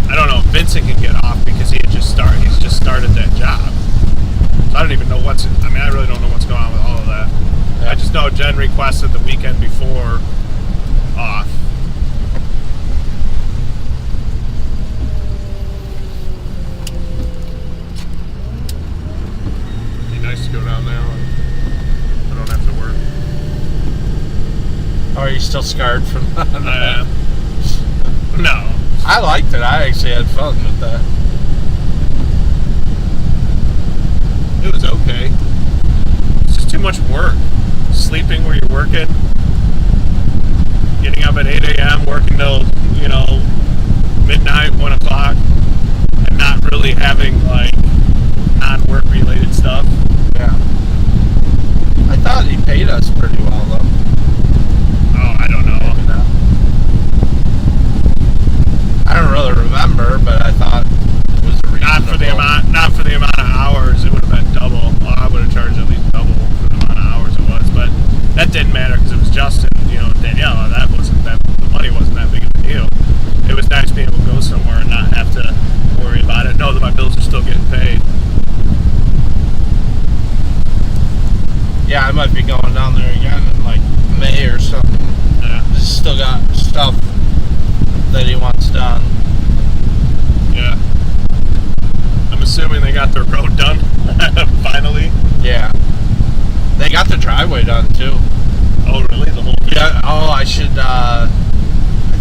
I don't know if Vincent can get off because he's just started that job. So I don't even know I really don't know what's going on with all of that. Yeah. I just know Jen requested the weekend before off. Be nice to go down there when I don't have to work. Oh, are you still scarred from that? I am. No. I liked it. I actually had fun with that. It was okay. It's just too much work. Sleeping where you're working. Getting up at 8 a.m., working till, midnight, 1 o'clock. And not really having, non-work related stuff. Yeah. I thought he paid us pretty well, though. Oh, I don't know. I don't really remember, but I thought it was a reasonable. Not for the amount of hours. It would have been double. Well, I would have charged at least double for the amount of hours it was, but that didn't matter because it was Justin, Danielle. The money wasn't that big of a deal. It was nice being able to go somewhere and not have to worry about it. Know that my bills are still getting paid. Yeah, I might be going down there again in May or something. Yeah. He's still got stuff that he wants done. Yeah. I'm assuming they got their road done finally. Yeah. They got the driveway done too. Oh, really? The whole thing? Yeah. Oh, I should. I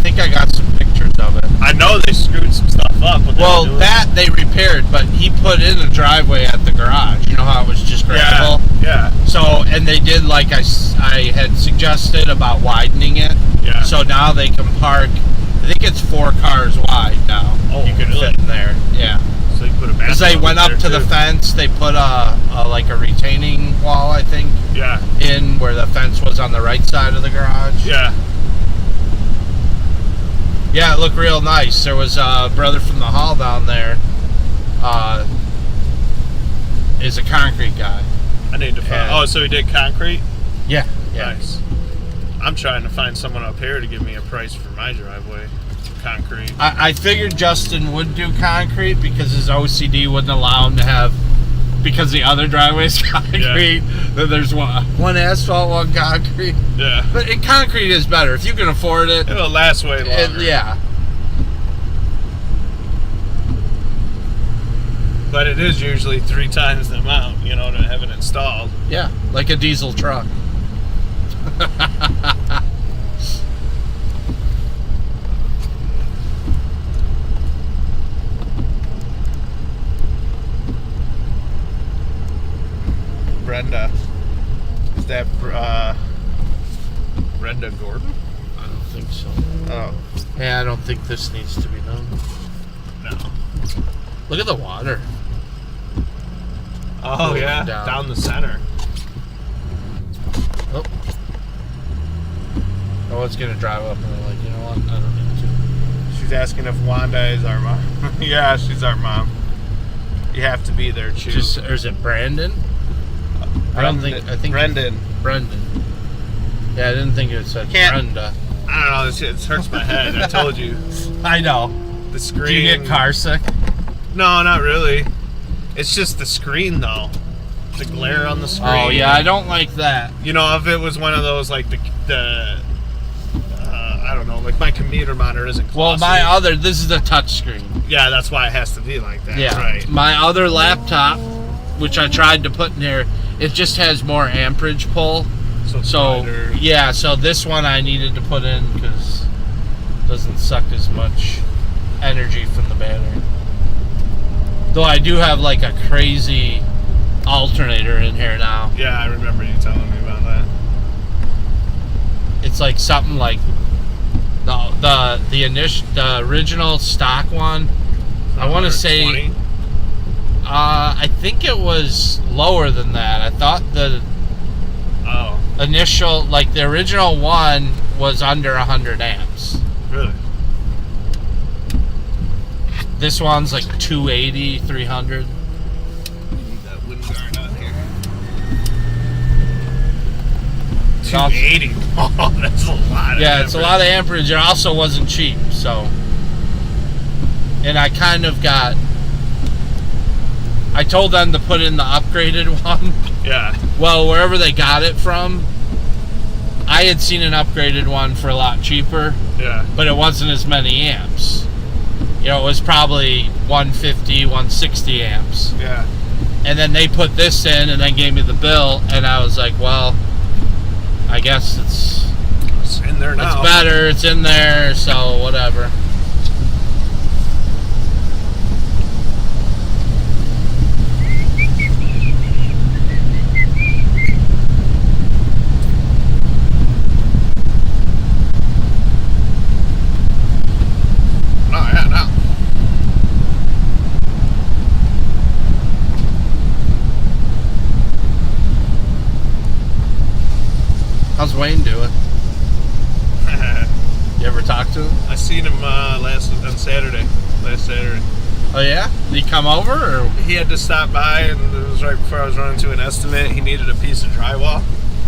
think I got some pictures of it. I know they screwed some stuff up. Well, that they repaired, but he put in a driveway at the garage. You know how it was just gravel? Yeah. So, and they did I had suggested about widening it. Yeah. So now they can park. I think it's 4 cars wide now. Oh, you can really? fit in there. Yeah. So they put a Because they bathtub went up there, to the too. fence, they put like a retaining wall, I think, Yeah. in where the fence was on the right side of the garage. Yeah. Yeah, it looked real nice. There was a brother from the hall down there. Is a concrete guy. I need to find. And- Oh, so he did concrete? Yeah, yeah. Nice. I'm trying to find someone up here to give me a price for my driveway. Concrete. I figured Justin would do concrete because his OCD wouldn't allow him to have, because the other driveway's concrete. Then there's one asphalt, one concrete. Yeah. But concrete is better if you can afford it. It'll last way longer. Yeah. But it is usually 3 times the amount, to have it installed. Yeah, like a diesel truck. Brenda. Is that Brenda Gordon? I don't think so. Oh. Yeah, I don't think this needs to be done. No. Look at the water. Oh, Going yeah. down. Down the center. Oh. No one's going to drive up and they're like, you know what? I don't need to. She's asking if Wanda is our mom. Yeah, she's our mom. You have to be there, too. Or is it Brandon? I think Brendan. Brendan. Yeah, I didn't think it said Brenda. I don't know. It hurts my head. I told you. I know. The screen. Do you get car sick? No, not really. It's just the screen, though. The glare on the screen. Oh, yeah, I don't like that. If it was one of those, like the I don't know, like my computer monitor isn't glossy. Well, this is a touch screen. Yeah, that's why it has to be like that. Yeah. Right. My other laptop, which I tried to put in here, it just has more amperage pull. So brighter. yeah, so this one I needed to put in because it doesn't suck as much energy from the battery. Though I do have like a crazy alternator in here now. Yeah, I remember you telling me about that. It's like something like the original stock one. I want to say 120? I think it was lower than that. I thought the initial, like the original one, was under 100 amps. Really? This one's like 280, 300. We need that wind guard on here. 280. Oh, that's a lot. Yeah, it's a lot of amperage. It also wasn't cheap, so. And I kind of I told them to put in the upgraded one. Yeah. Well, wherever they got it from, I had seen an upgraded one for a lot cheaper. Yeah. But it wasn't as many amps. It was probably 150, 160 amps. Yeah. And then they put this in and then gave me the bill, and I was like, well, I guess it's in there now. It's better, it's in there, so whatever. Oh, yeah, no. How's Wayne doing? You ever talk to him? I seen him last Saturday. Oh yeah? Did he come over or? He had to stop by, and it was right before I was running to an estimate. He needed a piece of drywall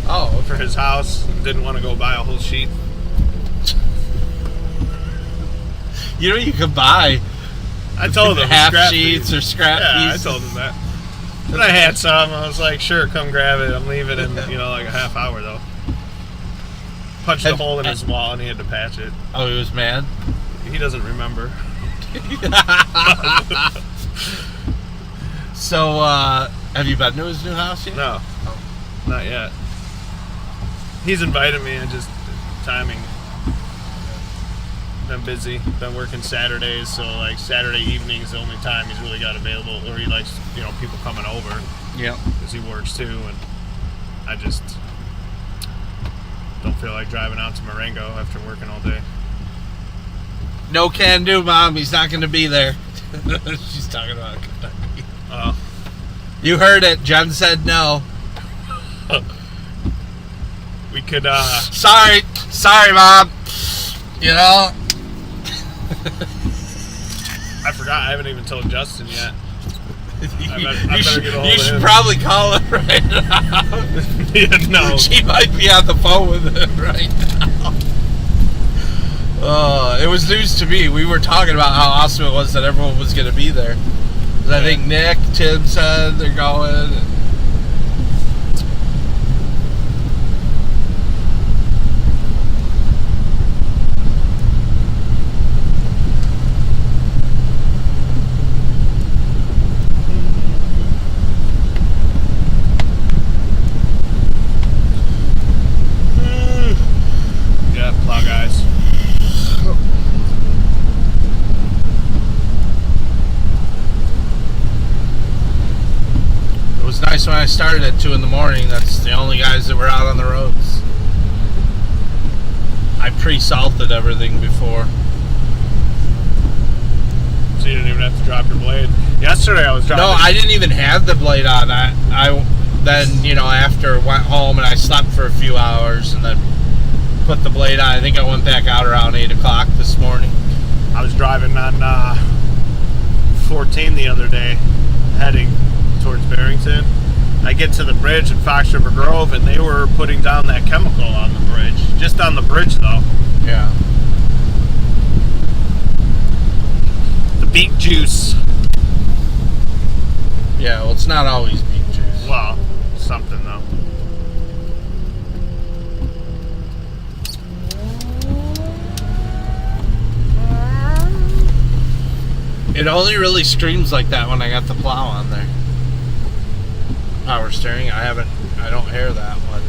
Oh, for his house and didn't want to go buy a whole sheet. you know you could buy I told him half scrap sheets or scrap Yeah, pieces. I told him that. And I had some. I was like, sure, come grab it. I'm leaving in like a half hour though. Punched a hole in his wall and he had to patch it. Oh, he was mad? He doesn't remember. So, have you been to his new house yet? No, not yet. He's invited me, and just timing. Been busy. Been working Saturdays, so like Saturday evening is the only time he's really got available, or he likes people coming over. Yeah. Because he works too, and I just don't feel like driving out to Marengo after working all day. No can do, Mom. He's not going to be there. She's talking about Kentucky. Oh. You heard it. Jen said no. We could, Sorry, Mom. You know? I forgot. I haven't even told Justin yet. You should should probably call her right now. Yeah, no. She might be on the phone with him right now. It was news to me. We were talking about how awesome it was that everyone was going to be there. I think Nick, Tim said they're going. Yeah, plow guys. It was nice when I started at 2 in the morning. That's the only guys that were out on the roads. I pre-salted everything before. So you didn't even have to drop your blade. Yesterday I was dropping. No, I didn't even have the blade on. I then, you know, after went home and I slept for a few hours and then put the blade on. I think I went back out around 8 o'clock this morning. I was driving on 14 the other day, heading towards Barrington. I get to the bridge in Fox River Grove, and they were putting down that chemical on the bridge. Just on the bridge, though. Yeah. The beet juice. Yeah, well, it's not always beet juice. Well, something, though. It only really screams like that when I got the plow on there. Power steering, I don't hear that one.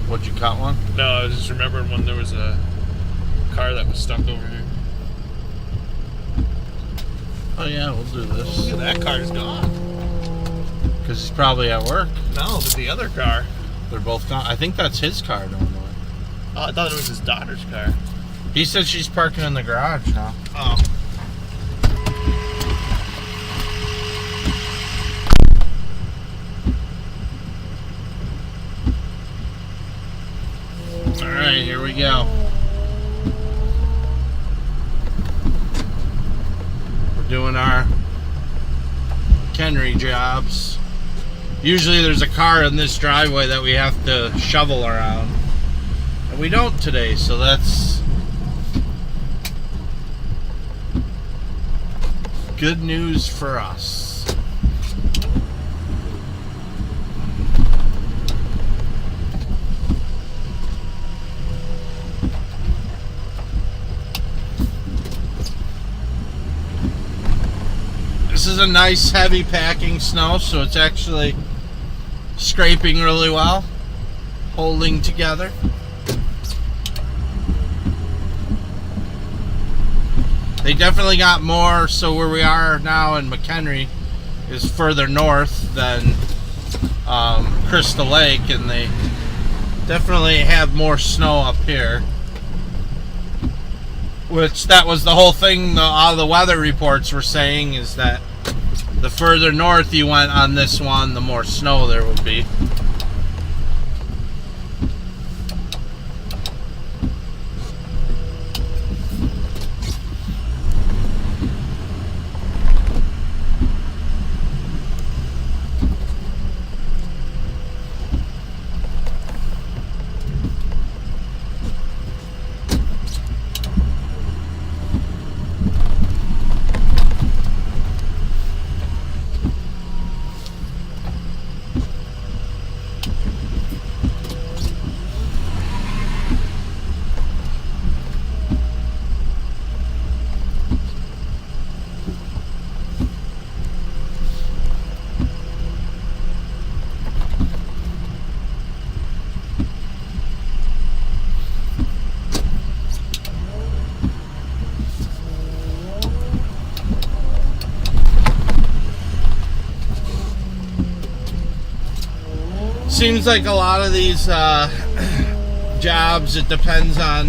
Would you cut one? No, I was just remembering when there was a car that was stuck over here. Oh yeah, we'll do this. Look at that car's gone. Because he's probably at work. No, but the other car. They're both gone. I think that's his car normally. Oh, I thought it was his daughter's car. He said she's parking in the garage now. Oh. Alright, here we go. We're doing our McHenry jobs. Usually there's a car in this driveway that we have to shovel around. And we don't today, so that's good news for us. This is a nice heavy packing snow, so it's actually scraping really well, holding together. They definitely got more, so where we are now in McHenry is further north than Crystal Lake, and they definitely have more snow up here. Which, that was the whole thing all the weather reports were saying, is that the further north you went on this one, the more snow there would be. seems like a lot of these jobs, it depends on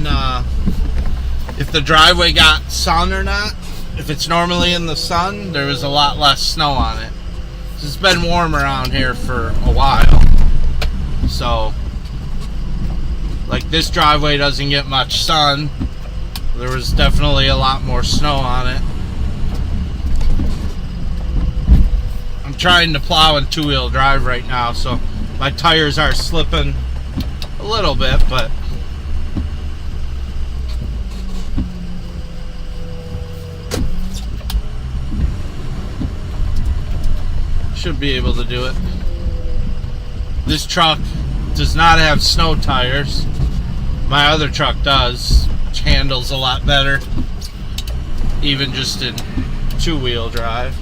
if the driveway got sun or not. If it's normally in the sun, there is a lot less snow on it. It's been warm around here for a while. So, like this driveway doesn't get much sun. There was definitely a lot more snow on it. I'm trying to plow in two-wheel drive right now, so my tires are slipping a little bit, but should be able to do it. This truck does not have snow tires. My other truck does, which handles a lot better, even just in two-wheel drive.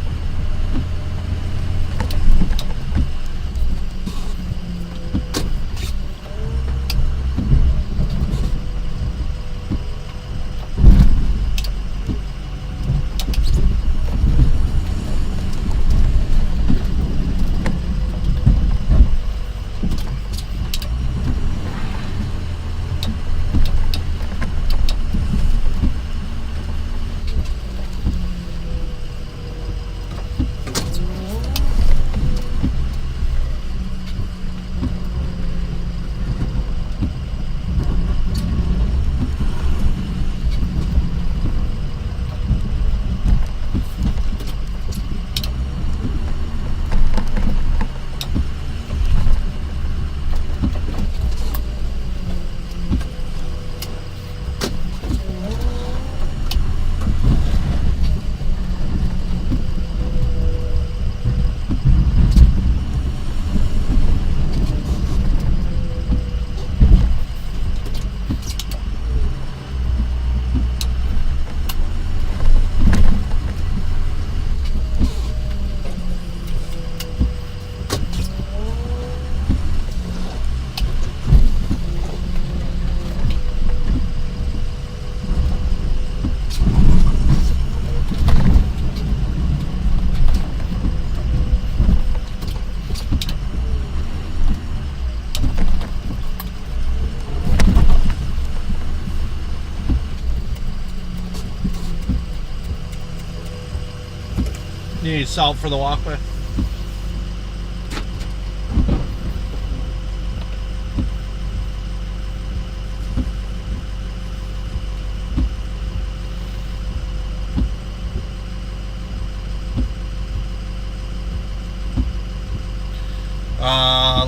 You need salt for the walkway?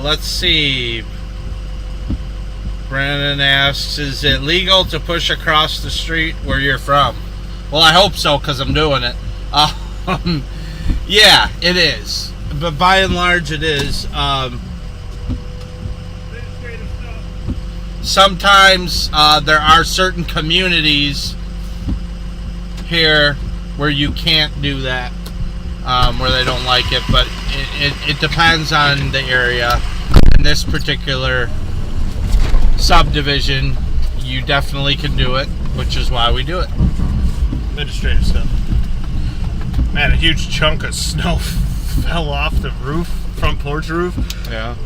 Let's see. Brandon asks, is it legal to push across the street where you're from? Well, I hope so, because I'm doing it. Yeah, it is. But by and large, it is. Sometimes there are certain communities here where you can't do that, where they don't like it, but it depends on the area. In this particular subdivision, you definitely can do it, which is why we do it. Administrative stuff. Man, a huge chunk of snow fell off the roof, front porch roof,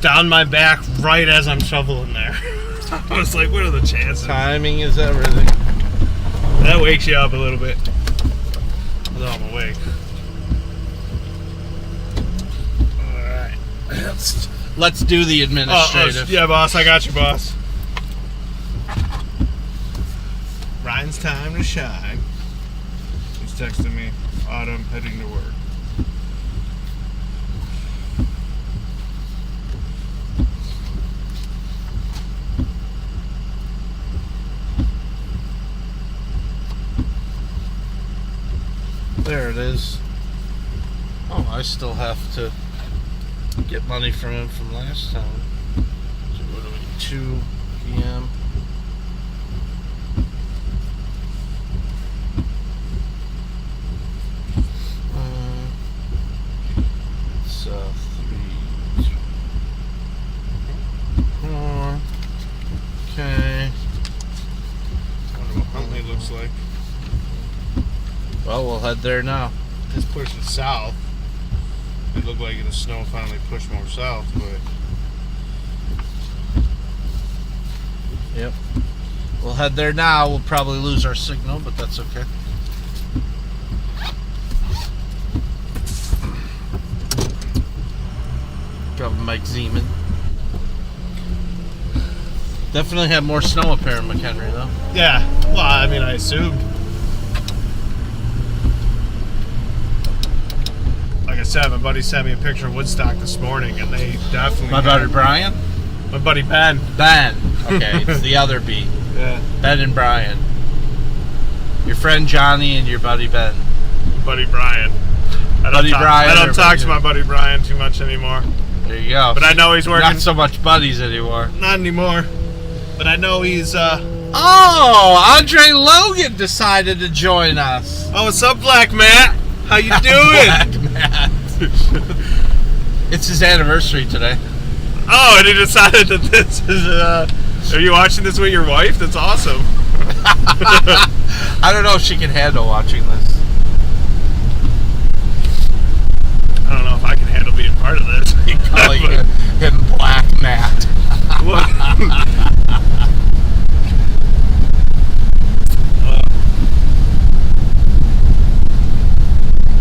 down my back right as I'm shoveling there. I was like, what are the chances? Timing is everything. That wakes you up a little bit. Although I'm awake. Alright. Let's do the administrative. Yeah, boss, I got you, boss. Ryan's time to shine. He's texting me. Autumn heading to work. There it is. Oh, I still have to get money from him from last time. So what are we, 2 p.m.? It's 3, 4. Okay. I wonder what Huntley looks like. Well, we'll head there now. It's pushing south. It looked like the snow finally pushed more south, but Yep. We'll head there now. We'll probably lose our signal, but that's okay. Got Mike Zeman. Definitely have more snow up here in McHenry, though. Yeah. Well, I mean, I assumed. Like I said, my buddy sent me a picture of Woodstock this morning, and they definitely. My buddy Brian? My buddy Ben. Ben. Okay, it's the other B. Yeah. Ben and Brian. Your friend Johnny and your buddy Ben. Buddy Brian. I don't talk to my buddy Brian too much anymore. There you go. But I know he's working. Not so much buddies anymore. Not anymore. But I know he's. Oh, Andre Logan decided to join us. Oh, what's up, Black Matt? How you doing? Black Matt. It's his anniversary today. Oh, and he decided that this is. Are you watching this with your wife? That's awesome. I don't know if she can handle watching this. I don't know if I can handle being part of this. Calling him Black Matt.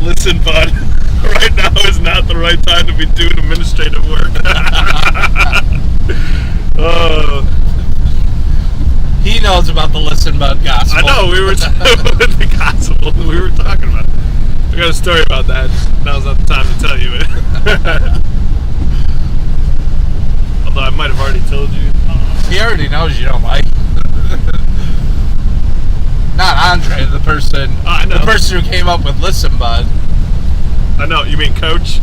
Listen, bud. Right now is not the right time to be doing administrative work. He knows about the Listen Bud gospel. I know, we were with the gospel. We were talking about it. I got a story about that. Now's not the time to tell you it. Although I might have already told you. He already knows you don't like. Not Andre, the person. I know. The person who came up with Listen Bud. I know. You mean Coach?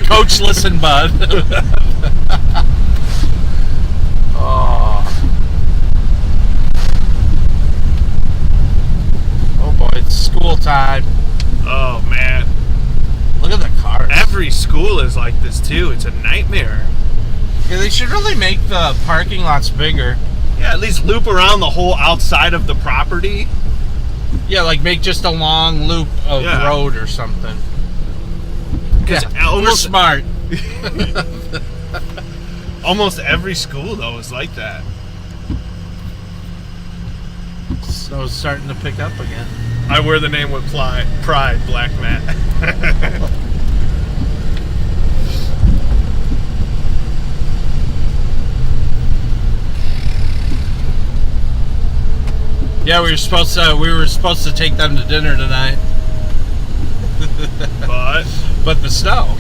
Coach Listen Bud. Oh boy, it's school time. Oh man. Look at the cars. Every school is like this too. It's a nightmare. Yeah, they should really make the parking lots bigger. Yeah, at least loop around the whole outside of the property. Yeah, like make just a long loop of road or something. Yeah, we're smart. Almost every school, though, is like that. Snow's starting to pick up again. I wear the name with pride, Black Matt. Yeah, we were supposed to take them to dinner tonight. But the snow.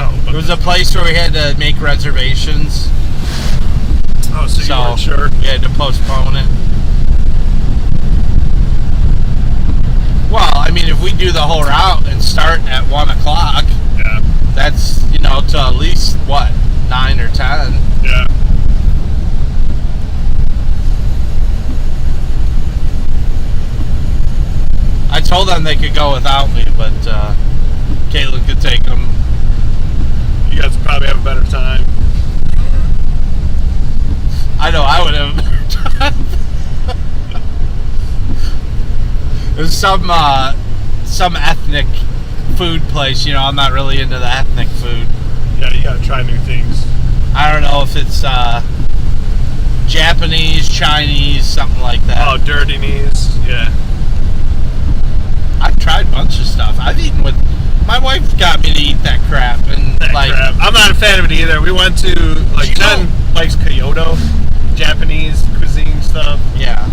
Oh, it was a place where we had to make reservations. Oh, so you weren't sure? We had to postpone it. Well, I mean, if we do the whole route and start at 1 o'clock, yeah, that's, to at least, what, 9 or 10? Yeah. I told them they could go without me, but Caitlin could take them. You guys would probably have a better time. I know I would have a better time. There's some ethnic food place. I'm not really into the ethnic food. Yeah, you gotta try new things. I don't know if it's Japanese, Chinese, something like that. Oh, dirty knees. Yeah. I've tried a bunch of stuff. I've eaten with... My wife got me to eat that crap. And crap. I'm not a fan of it either. We went to, Jen likes Kyoto, Japanese cuisine stuff. Yeah.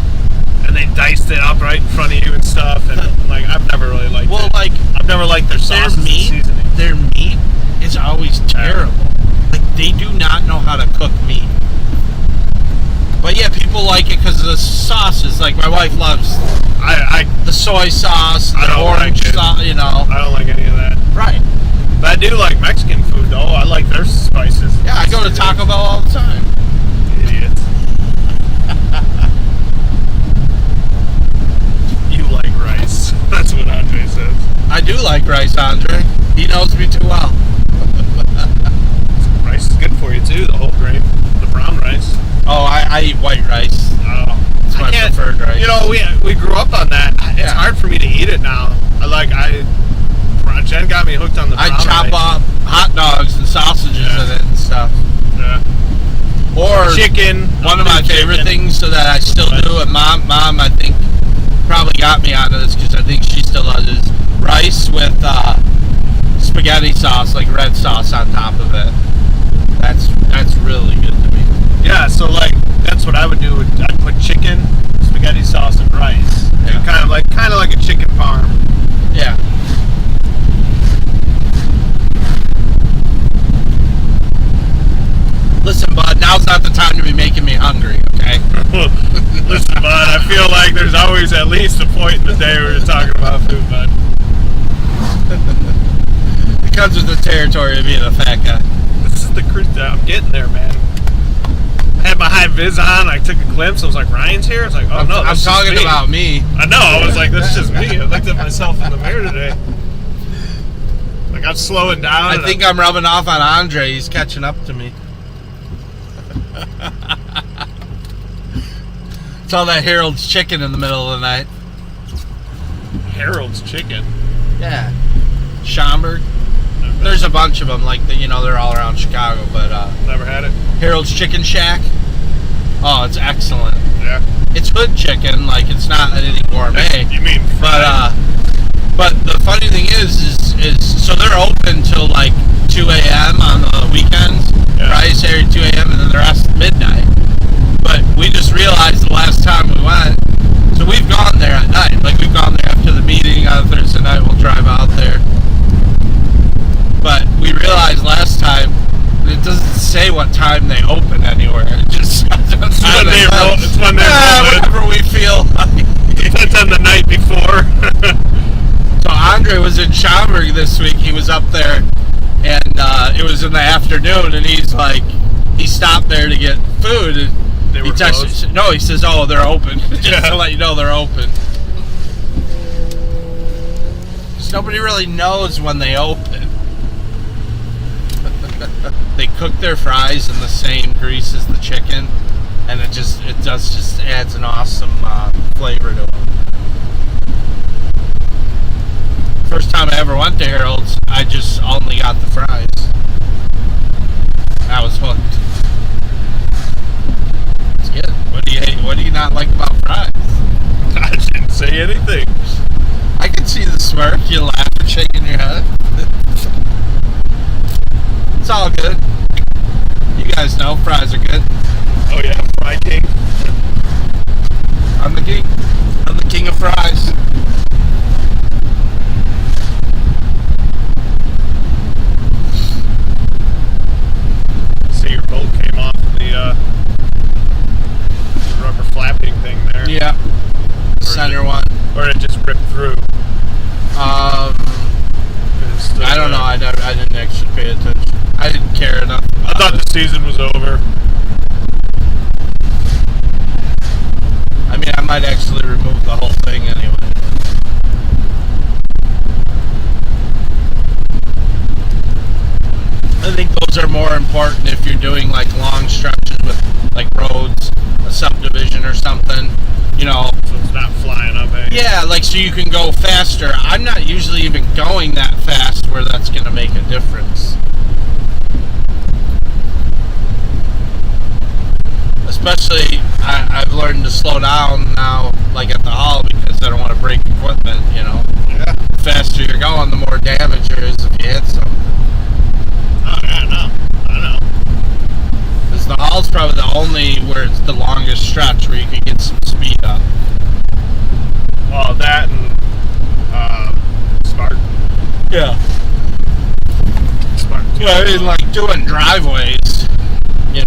And they diced it up right in front of you and stuff. And, I've never really liked it. I've never liked their sauce and seasoning. Their meat is always terrible. They do not know how to cook meat. But yeah, people like it because of the sauces. My wife loves the soy sauce, the orange sauce, I don't like any of that. Right. But I do like Mexican food, though. I like their spices. Yeah, I go to Taco Bell all the time. Idiots. You like rice. That's what Andre says. I do like rice, Andre. He knows me too well. Rice is good for you, too. The whole grain. The brown rice. Oh, I eat white rice. Oh, it's my preferred rice. We grew up on that. It's hard for me to eat it now. Jen got me hooked on the brown rice. I chop up hot dogs and sausages in it and stuff. Yeah. Or chicken. One of my favorite things, so that I still do, and mom, I think, probably got me onto this because I think she still does, is rice with spaghetti sauce, like red sauce on top of it. That's really good to me. Yeah, so like that's what I would do. I'd put chicken, spaghetti sauce, and rice. Yeah. Kind of like a chicken parm. Yeah. Listen, bud, now's not the time to be making me hungry, okay? Listen, bud, I feel like there's always at least a point in the day where you're talking about food, bud. It comes with the territory of being a fat guy. This is the cruise. I'm getting there, man. I had my high vis on. I took a glimpse. I was like, Ryan's here? I was like, oh, no, I'm talking about me. I know. I was like, this is just me. I looked at myself in the mirror today. Like, I'm slowing down. I think I'm rubbing off on Andre. He's catching up to me. It's all that Harold's chicken in the middle of the night. Harold's chicken? Yeah. Schaumburg. There's a bunch of them, like, they're all around Chicago, but Never had it. Harold's Chicken Shack. Oh, it's excellent. Yeah. It's hood chicken, like, it's not anything gourmet. You mean fried? But the funny thing is so they're open till like 2 a.m. on the weekends. Yeah. Friday, Saturday, 2 a.m. and then the rest midnight. But we just realized the last time we went, so we've gone there at night. Like, we've gone there after the meeting on Thursday night. We'll drive out there. But we realized last time it doesn't say what time they open anywhere. It just It's when they roll. It's when they roll. whenever we feel like. It's on the night before. So Andre was in Schaumburg this week. He was up there, and it was in the afternoon. And he's like, he stopped there to get food. And They were closed? No, he says, "Oh, they're open." Just to let you know they're open. Because nobody really knows when they open. They cook their fries in the same grease as the chicken, and it just adds an awesome flavor to them. First time I ever went to Harold's, I just only got the fries. I was hooked. It's good. What do you hate? What do you not like about fries? I didn't say anything. I can see the smirk. You laugh and shaking your head. It's all good. You guys know fries are good. Oh yeah, Fry King. I'm the king. I'm the king of fries. See, your bolt came off the rubber flapping thing there. Yeah. Center one. Or it just ripped through. I don't know. I didn't actually pay attention. I didn't care enough. I thought the season was over. I mean, I might actually remove the whole thing anyway. I think those are more important if you're doing like long stretches with like roads, a subdivision or something. So it's not flying up. Yeah, like so you can go faster. I'm not usually even going that fast where that's going to make a difference. Especially, I've learned to slow down now, like at the hall, because I don't want to break equipment, Yeah. The faster you're going, the more damage there is if you hit something. Oh, yeah, no. I know. Because the hall's probably the only where it's the longest stretch where you can get some speed up. Well, that and Spartan. Yeah. Spartan. Yeah, I mean, like doing driveways, you're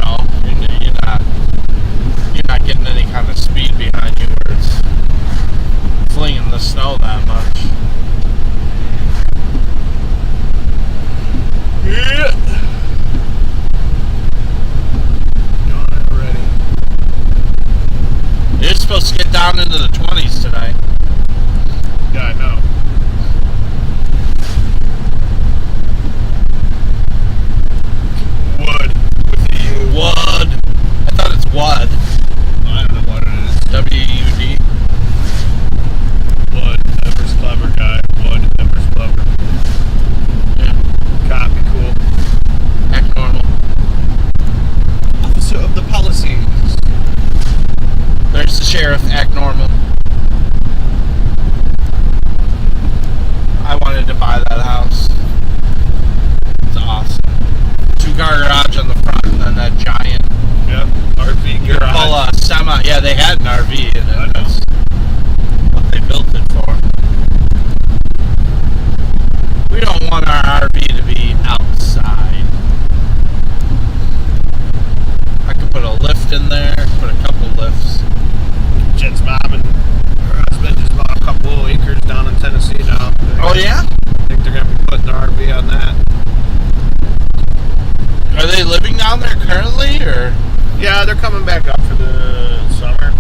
not getting any kind of speed behind you where it's flinging the snow that much. Yeah. Already. You're supposed to get down into the 20s tonight. Yeah, I know. Wood with the U. Wood. I thought it's Wud. I don't know what it is. W-U-D. Wood. Ever's clever guy. Wood. Ever's clever. Yeah. Copy cool. Act normal. Officer of the Sheriff, act normal. I wanted to buy that house. It's awesome. 2-car garage on the front, and then that giant RV garage. full semi. Yeah, they had an RV in it. That's what they built it for. We don't want our RV to be outside. I could put a lift in there, put a couple lifts. Jen's mom and her husband just bought a couple of acres down in Tennessee now. Oh, yeah? I think they're going to be putting the RV on that. Are they living down there currently, or? Yeah, they're coming back up for the summer.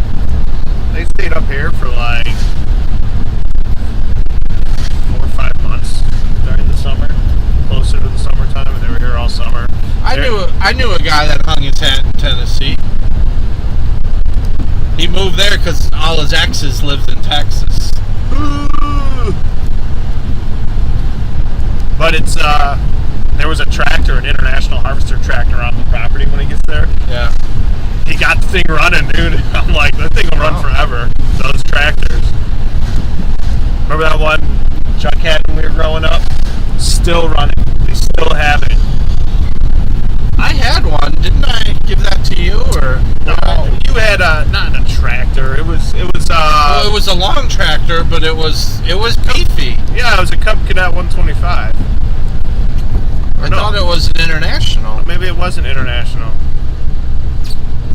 They stayed up here for like 4 or 5 months during the summer, closer to the summertime, and they were here all summer. I knew a guy that hung his hat in Tennessee. He moved there because all his exes lived in Texas. But it's there was a tractor, an international harvester tractor on the property when he gets there. Yeah. He got the thing running, dude. I'm like, that thing will run forever. Those tractors. Remember that one Chuck had when we were growing up? Still running. They still have it. I had one. Didn't I give that to you, or? No, you had not a tractor. It was. Well, it was a long tractor, but it was beefy. Yeah, it was a Cub Cadet 125. I thought it was an international. Maybe it wasn't international.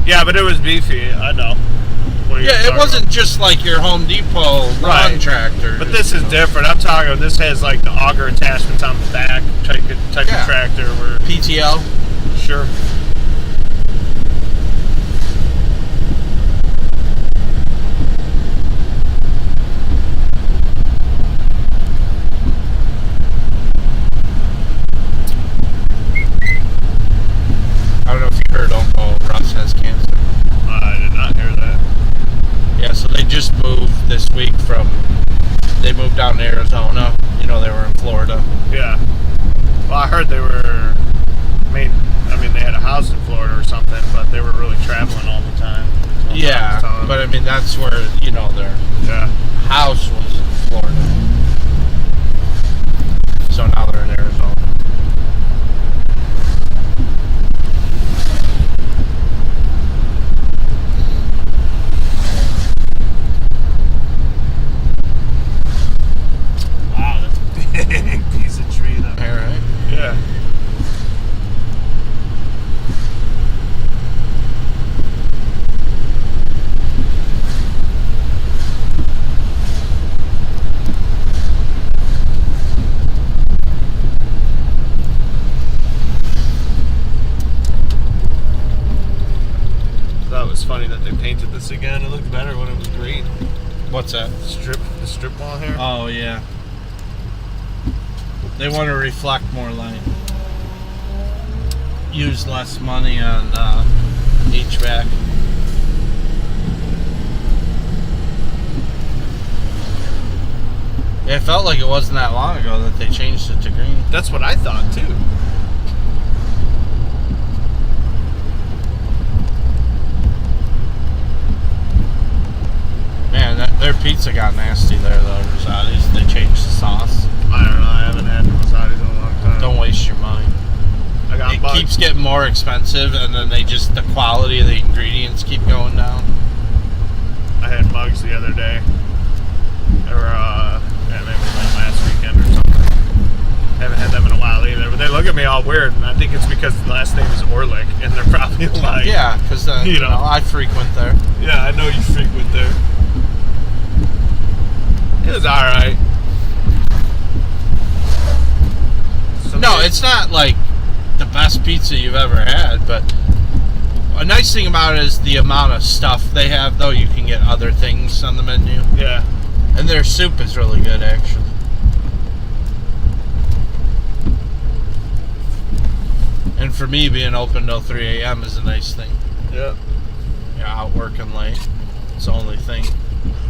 Yeah, but it was beefy. I know. Yeah, it wasn't just like your Home Depot lawn tractor. But this is different. I'm talking. This has like the auger attachments on the back type of tractor. Where PTO. Sure. I don't know if you heard, Russ has cancer. I did not hear that. Yeah, so they just moved this week they moved down to Arizona. You know, they were in Florida. Yeah. Well, I heard they were, I mean, they had a house in Florida or something, but they were really traveling all the time. Yeah, but I mean, that's where, their house was in Florida. So now they're in Arizona. Wow, that's a big piece of tree, though. All right. Yeah. That was funny that they painted this again. It looked better when it was green. What's that? The strip wall here. Oh, yeah. They want to reflect more light. Use less money on HVAC. Yeah, it felt like it wasn't that long ago that they changed it to green. That's what I thought too. Man, their pizza got nasty there, though, Rosati's. They changed the sauce. I don't know. I haven't had Rosati's in a long time. Don't waste your money. It keeps getting more expensive, and then the quality of the ingredients keep going down. I had mugs the other day. They were, maybe like last weekend or something. Haven't had them in a while either. But they look at me all weird, and I think it's because the last name is Orlick, and they're probably like... Yeah, because, I frequent there. Yeah, I know you frequent there. It was alright. No, it's not like the best pizza you've ever had, but a nice thing about it is the amount of stuff they have, though. You can get other things on the menu. Yeah. And their soup is really good, actually. And for me, being open till 3 a.m. is a nice thing. Yeah. You're out working late. It's the only thing.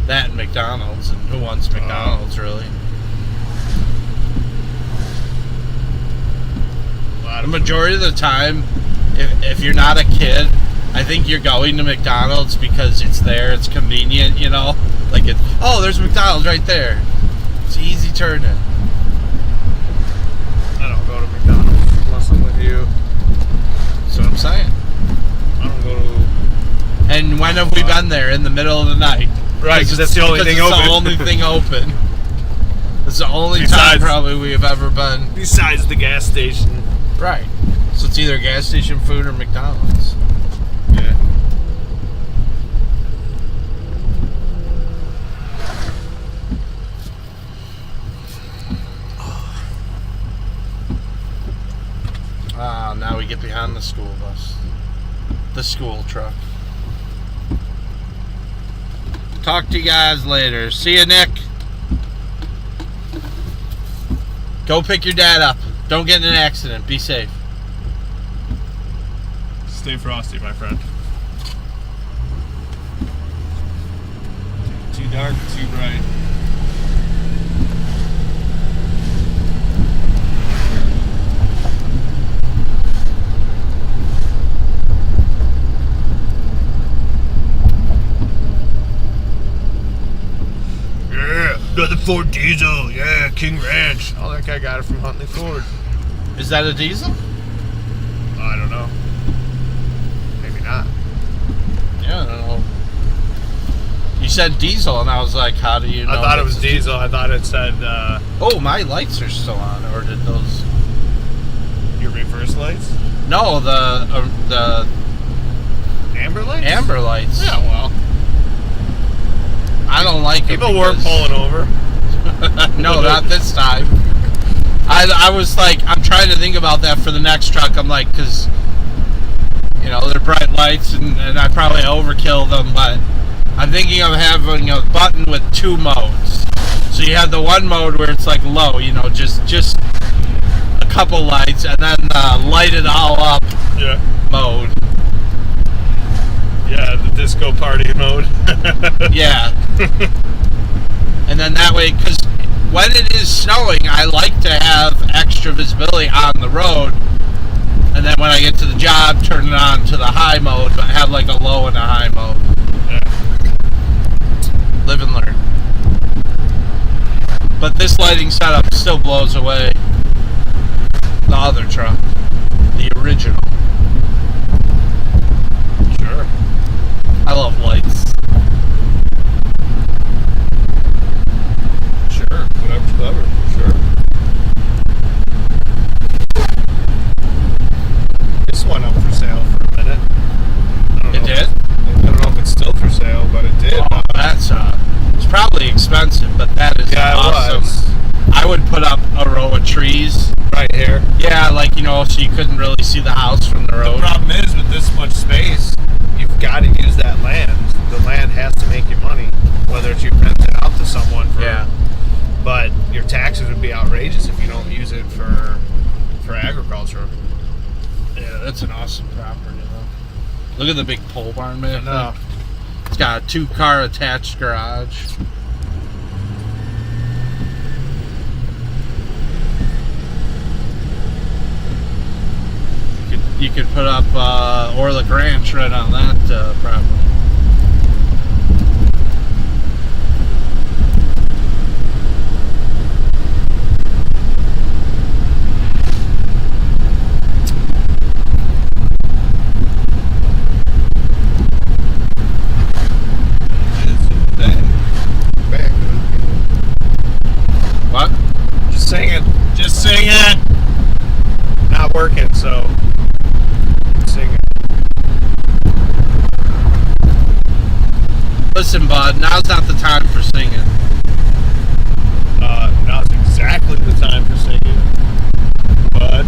That and McDonald's, and who wants McDonald's, really? The majority of the time, if you're not a kid I think you're going to McDonald's because it's there, it's convenient, you know? Like it's, oh, there's McDonald's right there. It's easy turning. I don't go to McDonald's unless I'm with you. That's what I'm saying. I don't go to... And when have we been there? In the middle of the night. Right, because that's the only thing it's open. the only thing open. It's the only time probably we have ever been. Besides the gas station. Right. So it's either gas station food or McDonald's. Yeah. Now we get behind the school bus. The school truck. Talk to you guys later. See you, Nick. Go pick your dad up. Don't get in an accident. Be safe. Stay frosty, my friend. Too dark, too bright. Yeah, another Ford diesel. Yeah, King Ranch. Oh, that guy got it from Huntley Ford. Is that a diesel? I don't know. Maybe not. Yeah, I don't know. You said diesel, and I was like, how do you know? I thought it was diesel. I thought it said... Oh, my lights are still on, or did those... Your reverse lights? No, the Amber lights? amber lights. Yeah, well. I don't like them. People were pulling over. No, not this time. I was like, I'm trying to think about that for the next truck. I'm like, because, you know, they're bright lights, and I probably overkill them, but I'm thinking of having a button with two modes. So you have the one mode where it's like low, you know, just a couple lights, and then light it all up mode. Yeah, the disco party mode. Yeah. And then that way, because when it is snowing, I like to have extra visibility on the road. And then when I get to the job, turn it on to the high mode, but have like a low and a high mode. Yeah. Live and learn. But this lighting setup still blows away the other truck. The original. Sure. I love lights. Sure. Whatever's clever. Sure. This went up for sale for a minute. It did? I don't know if it's still for sale, but it did. Oh, that's it's probably expensive, but that is awesome. It was. I would put up a row of trees Right here. Yeah, like, you know, so you couldn't really see the house from the road. The problem is, with this much space, you've got to use that land. The land has to make you money, whether it's you rent it out to someone for... Yeah. But your taxes would be outrageous if you don't use it for agriculture. Yeah, that's an awesome property, though. Look at the big pole barn, man. No. It's got a 2-car attached garage. You could put up Orlick Ranch right on that property. What? Just sing it. Just sing it. Not working, so sing it. Listen, bud, now's not the time for singing. Now's exactly the time for singing. Bud.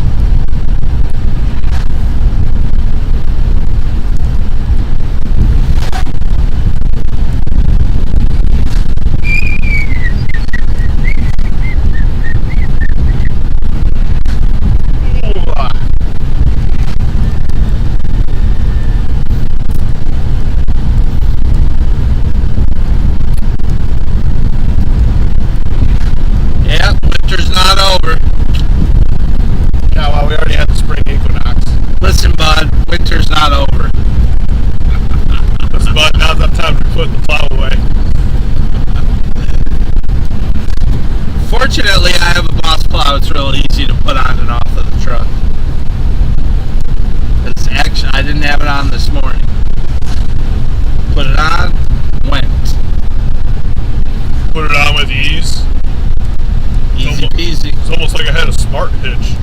Listen, bud, winter's not over. but now's not time to put the plow away. Fortunately, I have a Boss plow. It's real easy to put on and off of the truck. It's actually, I didn't have it on this morning. Put it on, went. Put it on with ease. Easy peasy. It's almost like I had a smart hitch.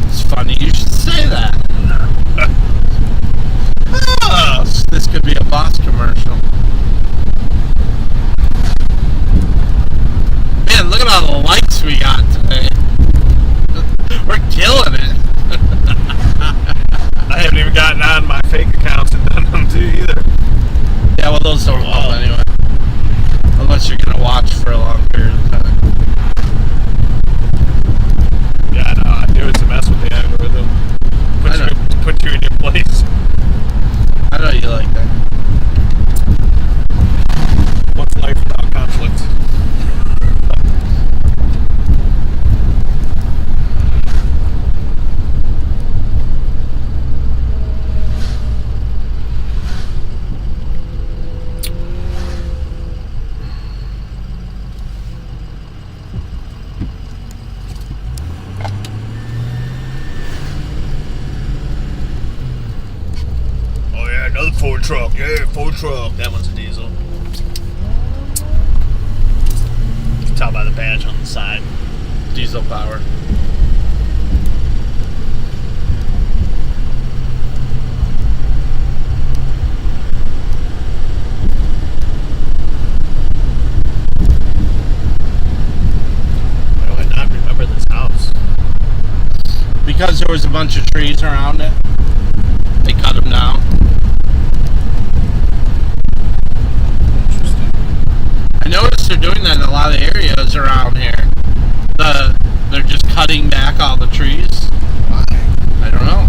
It's funny you should say that. Oh, this could be a Boss commercial. Man, look at all the likes we got today. We're killing it. I haven't even gotten on my fake accounts and done them too either. Yeah, well, those don't help anyway. Unless you're going to watch for a long period of time. Yeah, no, I knew it's a mess with the algorithm. Put you in your place. I know you like that. What's life without conflict? Another Ford truck. Yeah, Ford truck. That one's a diesel. You can tell by the badge on the side. Diesel power. Why do I not remember this house? Because there was a bunch of trees around it. They cut them down. I noticed they're doing that in a lot of areas around here. They're just cutting back all the trees. Why? I don't know.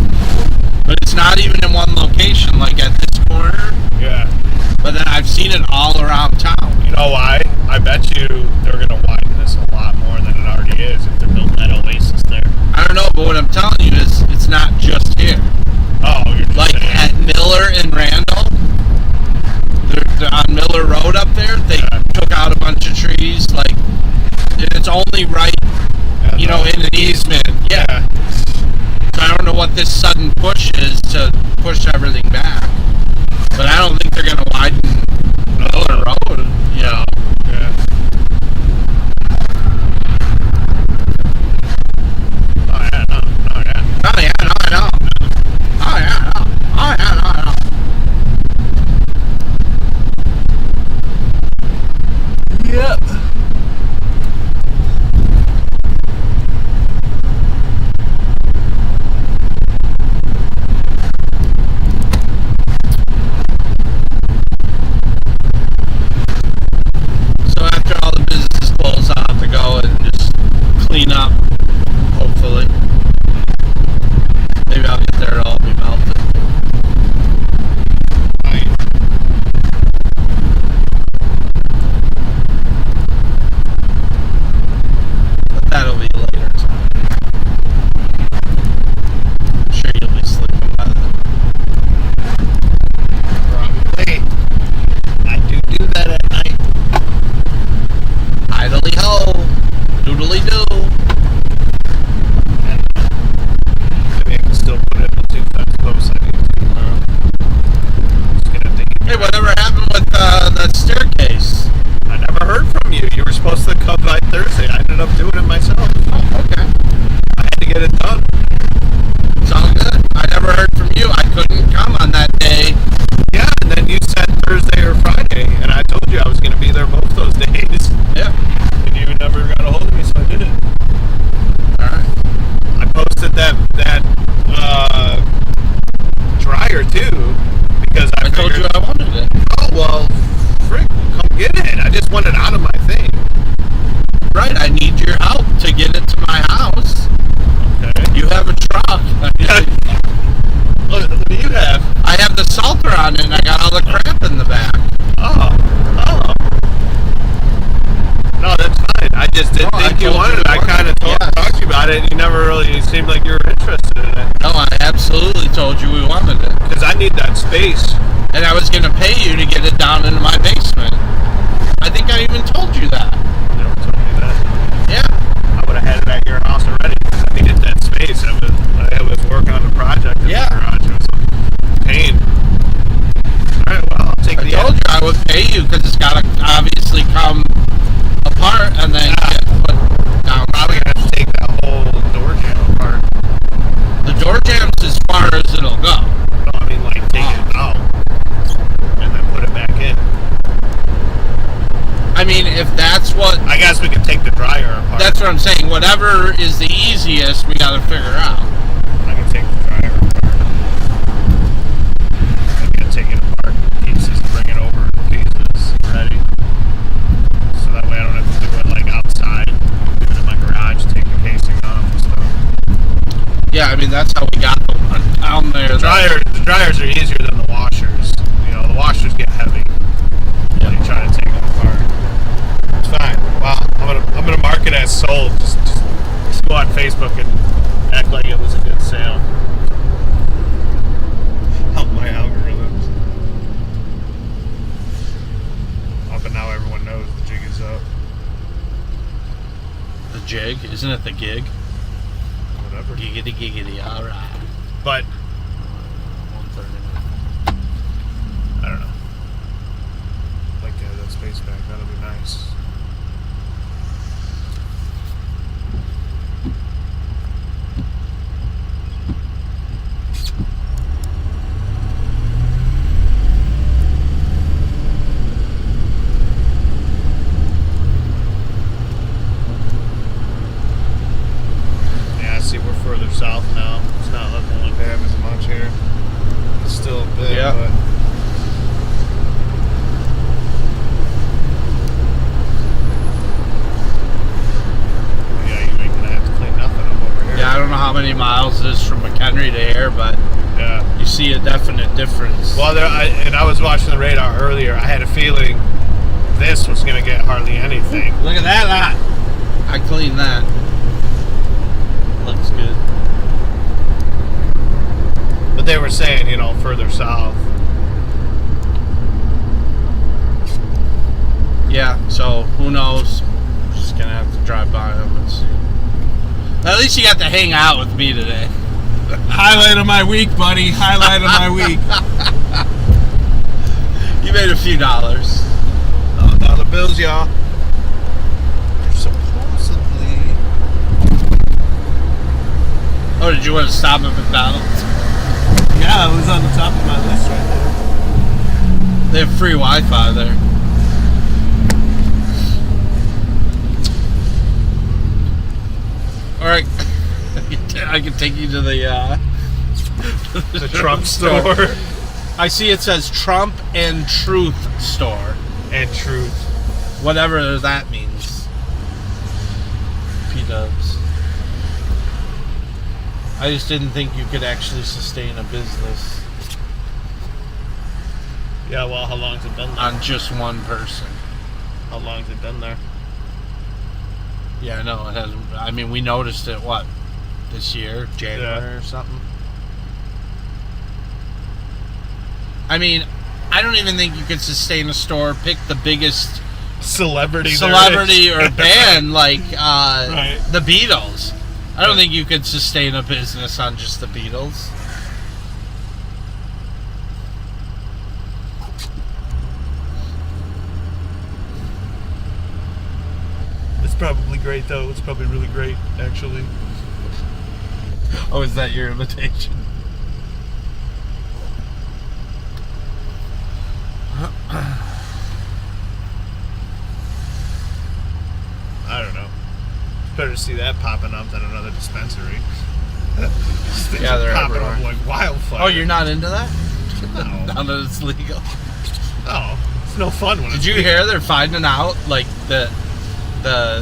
But it's not even in one location, like at this corner. Yeah. But then I've seen it all around town. You know why? I bet you they're going to widen this a lot more than it already is if they're building that oasis there. I don't know, but what I'm telling you is it's not just here. Oh, you're just Like saying. at Miller and Randall, they're on Miller Road up there, they took out a bunch of trees, like, and it's only right, you know, in an easement. Yeah. So I don't know what this sudden push is to push everything back, but I don't think they're going to widen Miller Road, you know. Yeah. Oh, yeah, no, yeah. Oh, yeah, no, I know. Oh, yeah, no. Oh, yeah, no, I know. Yep. So after all the businesses close, I'll have to go and just clean up, hopefully. Maybe I'll get there, it'll all be melted. But that'll be later tonight. I'm sure you'll be sleeping by then. Probably. I do that at night. Idly ho, doodly do. Maybe I can still put it in the 2 fence posts I need to tomorrow. Just gonna think. Hey, whatever happened with that staircase? I never heard from you. You were supposed to come by Thursday. I ended up doing it myself. Oh, okay. I had to get it done. It's all good. I never heard from you. I couldn't come on that day. Yeah, and then you said Thursday or Friday, and I told you I was going to be there both those days. Yeah. And you never got a hold of me, so I did it. Alright. I posted that dryer too, because I told you figured, I wanted it. oh, well, frick, come get it. I just want it out of my thing. Right, I need your help to get it to my house. Okay. You have a truck. What do you have? I have the salter on it and I got all the crap in the back. Oh. No, that's fine. I just didn't No, I think you told you wanted it. you I kind of wanted it, yes. talked to you about it, and you never really seemed like you were interested in it. No, I absolutely told you we wanted it. Because I need that space And I was going to pay you to get it down into my basement. I think I even told you that. You never told me that. Yeah. I would have had it at your house already. I needed that space. I was working on the project in the garage. It was a pain. Alright, well, I'll take I told you I would pay you because it's got to obviously come apart and then get put down. Probably going to have to take that whole door jamb apart. The door jam's as far as it'll go. No, I mean, like, take it out and then put it back in. I mean, if that's what... I guess we could take the dryer apart. That's what I'm saying. Whatever is the easiest, we got to figure out. I can take the dryer apart. I'm going to take it apart in pieces and bring it over in pieces ready. So that way I don't have to do it, like, outside. Do it in my garage, take the casing off and stuff. Yeah, I mean, that's how we got the one down there. The dryers are easier than the washers. You know, the washers get heavy when you try to take them apart. It's fine. Well, I'm gonna mark it as sold. Just go on Facebook and act like it was a good sale. Help my algorithms. Oh, but now everyone knows the jig is up. The jig? Isn't it the gig? Whatever. Giggity, giggity, alright. But 1:30. I don't know. I'd like to have that space back. That'll be nice. See, we're further south now. It's not looking like they have as much here. It's still a bit, but... Yeah, you ain't gonna have to clean nothing up over here. Yeah, I don't know how many miles it is from McHenry to here, but yeah, you see a definite difference. Well, I was watching the radar earlier. I had a feeling this was gonna get hardly anything. Look at that lot. I cleaned that. Looks good. But they were saying, you know, further south. Yeah, so who knows? We're just gonna have to drive by them and see. At least you got to hang out with me today. Highlight of my week, buddy. Highlight of my week. You made a few dollars. Dollar bills, y'all. Oh, did you want to stop at McDonald's? Yeah, it was on the top of my list right there. They have free Wi-Fi there. All right, I can take you to the Trump store. I see it says Trump and Truth store. And Truth. Whatever that means. P-dubs. I just didn't think you could actually sustain a business. Yeah, well, how long's it been there? On just one person. How long's it been there? Yeah, I know. It hasn't. I mean, we noticed it, what, this year? January or something? I mean, I don't even think you could sustain a store. Pick the biggest celebrity or band like right. The Beatles. I don't think you could sustain a business on just the Beatles. It's probably great, though. It's probably really great, actually. Oh, is that your invitation? I don't know. It's better to see that popping up than another dispensary. Yeah, they're popping everywhere. up like wildfire. Oh, you're not into that? No. Now that it's legal. No, it's no fun when Did it's you legal. hear they're finding out, like, the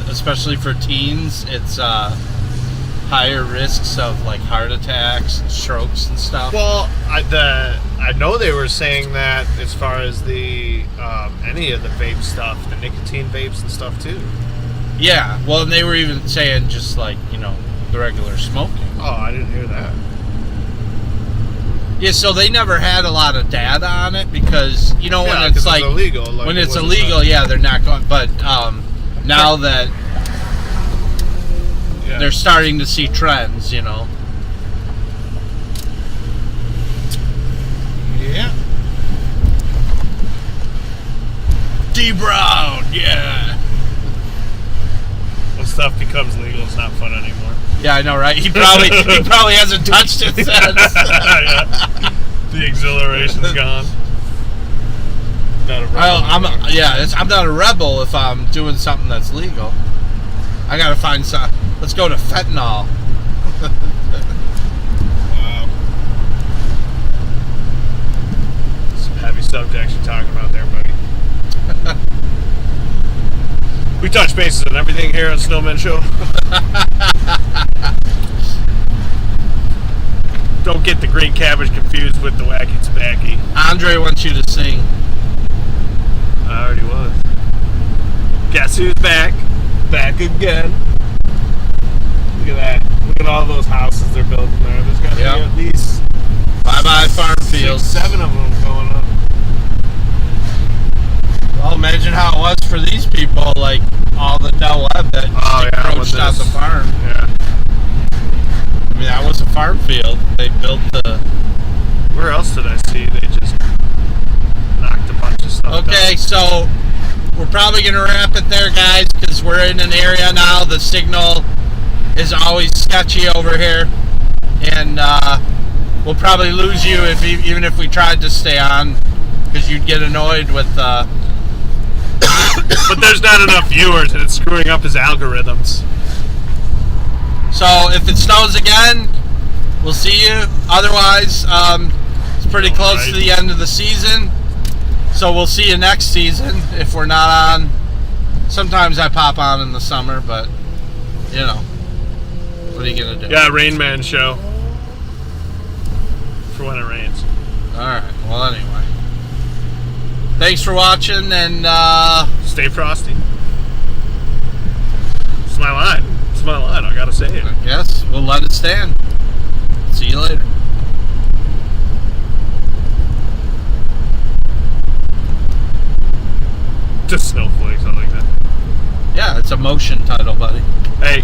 especially for teens, it's higher risks of, like, heart attacks and strokes and stuff? Well, I know they were saying that as far as the any of the vape stuff, the nicotine vapes and stuff too. Yeah, well, and they were even saying just, like, you know, the regular smoking. Oh, I didn't hear that. Yeah, so they never had a lot of data on it because when Yeah, it's 'cause like illegal. when it's illegal, yeah, they're not going. But now that they're starting to see trends, Yeah. D Brown, yeah. When stuff becomes legal, it's not fun anymore. Yeah, I know, right? He probably hasn't touched it since. Yeah. The exhilaration's gone. Not a rebel I'm not a rebel if I'm doing something that's legal. I gotta find some. Let's go to fentanyl. Wow. Some heavy subjects you're talking about there, buddy. We touch bases on everything here on Snowman Show. Don't get the green cabbage confused with the wacky tobacco. Andre wants you to sing. I already was. Guess who's back? Back again. Look at that. Look at all those houses they're building there. There's got to be at least Bye-bye farm fields. 7 of them going up. Well, imagine how it was for these people, like all the Del Webb that encroached on the farm. Yeah. I mean, that was a farm field. They built the... Where else did I see they just knocked a bunch of stuff Okay, down? so we're probably going to wrap it there, guys, because we're in an area now. The signal is always sketchy over here. And we'll probably lose you even if we tried to stay on, because you'd get annoyed with... But there's not enough viewers, and it's screwing up his algorithms. So if it snows again, we'll see you. Otherwise, it's pretty close to the end of the season. So we'll see you next season if we're not on. Sometimes I pop on in the summer, but what are you gonna do? Yeah, Rain Man show. For when it rains. Alright, well anyway. Thanks for watching, and stay frosty. It's my line. It's my line. I gotta say it. I guess we'll let it stand. See you later. Just snowflakes, I like that. Yeah, it's a motion title, buddy. Hey,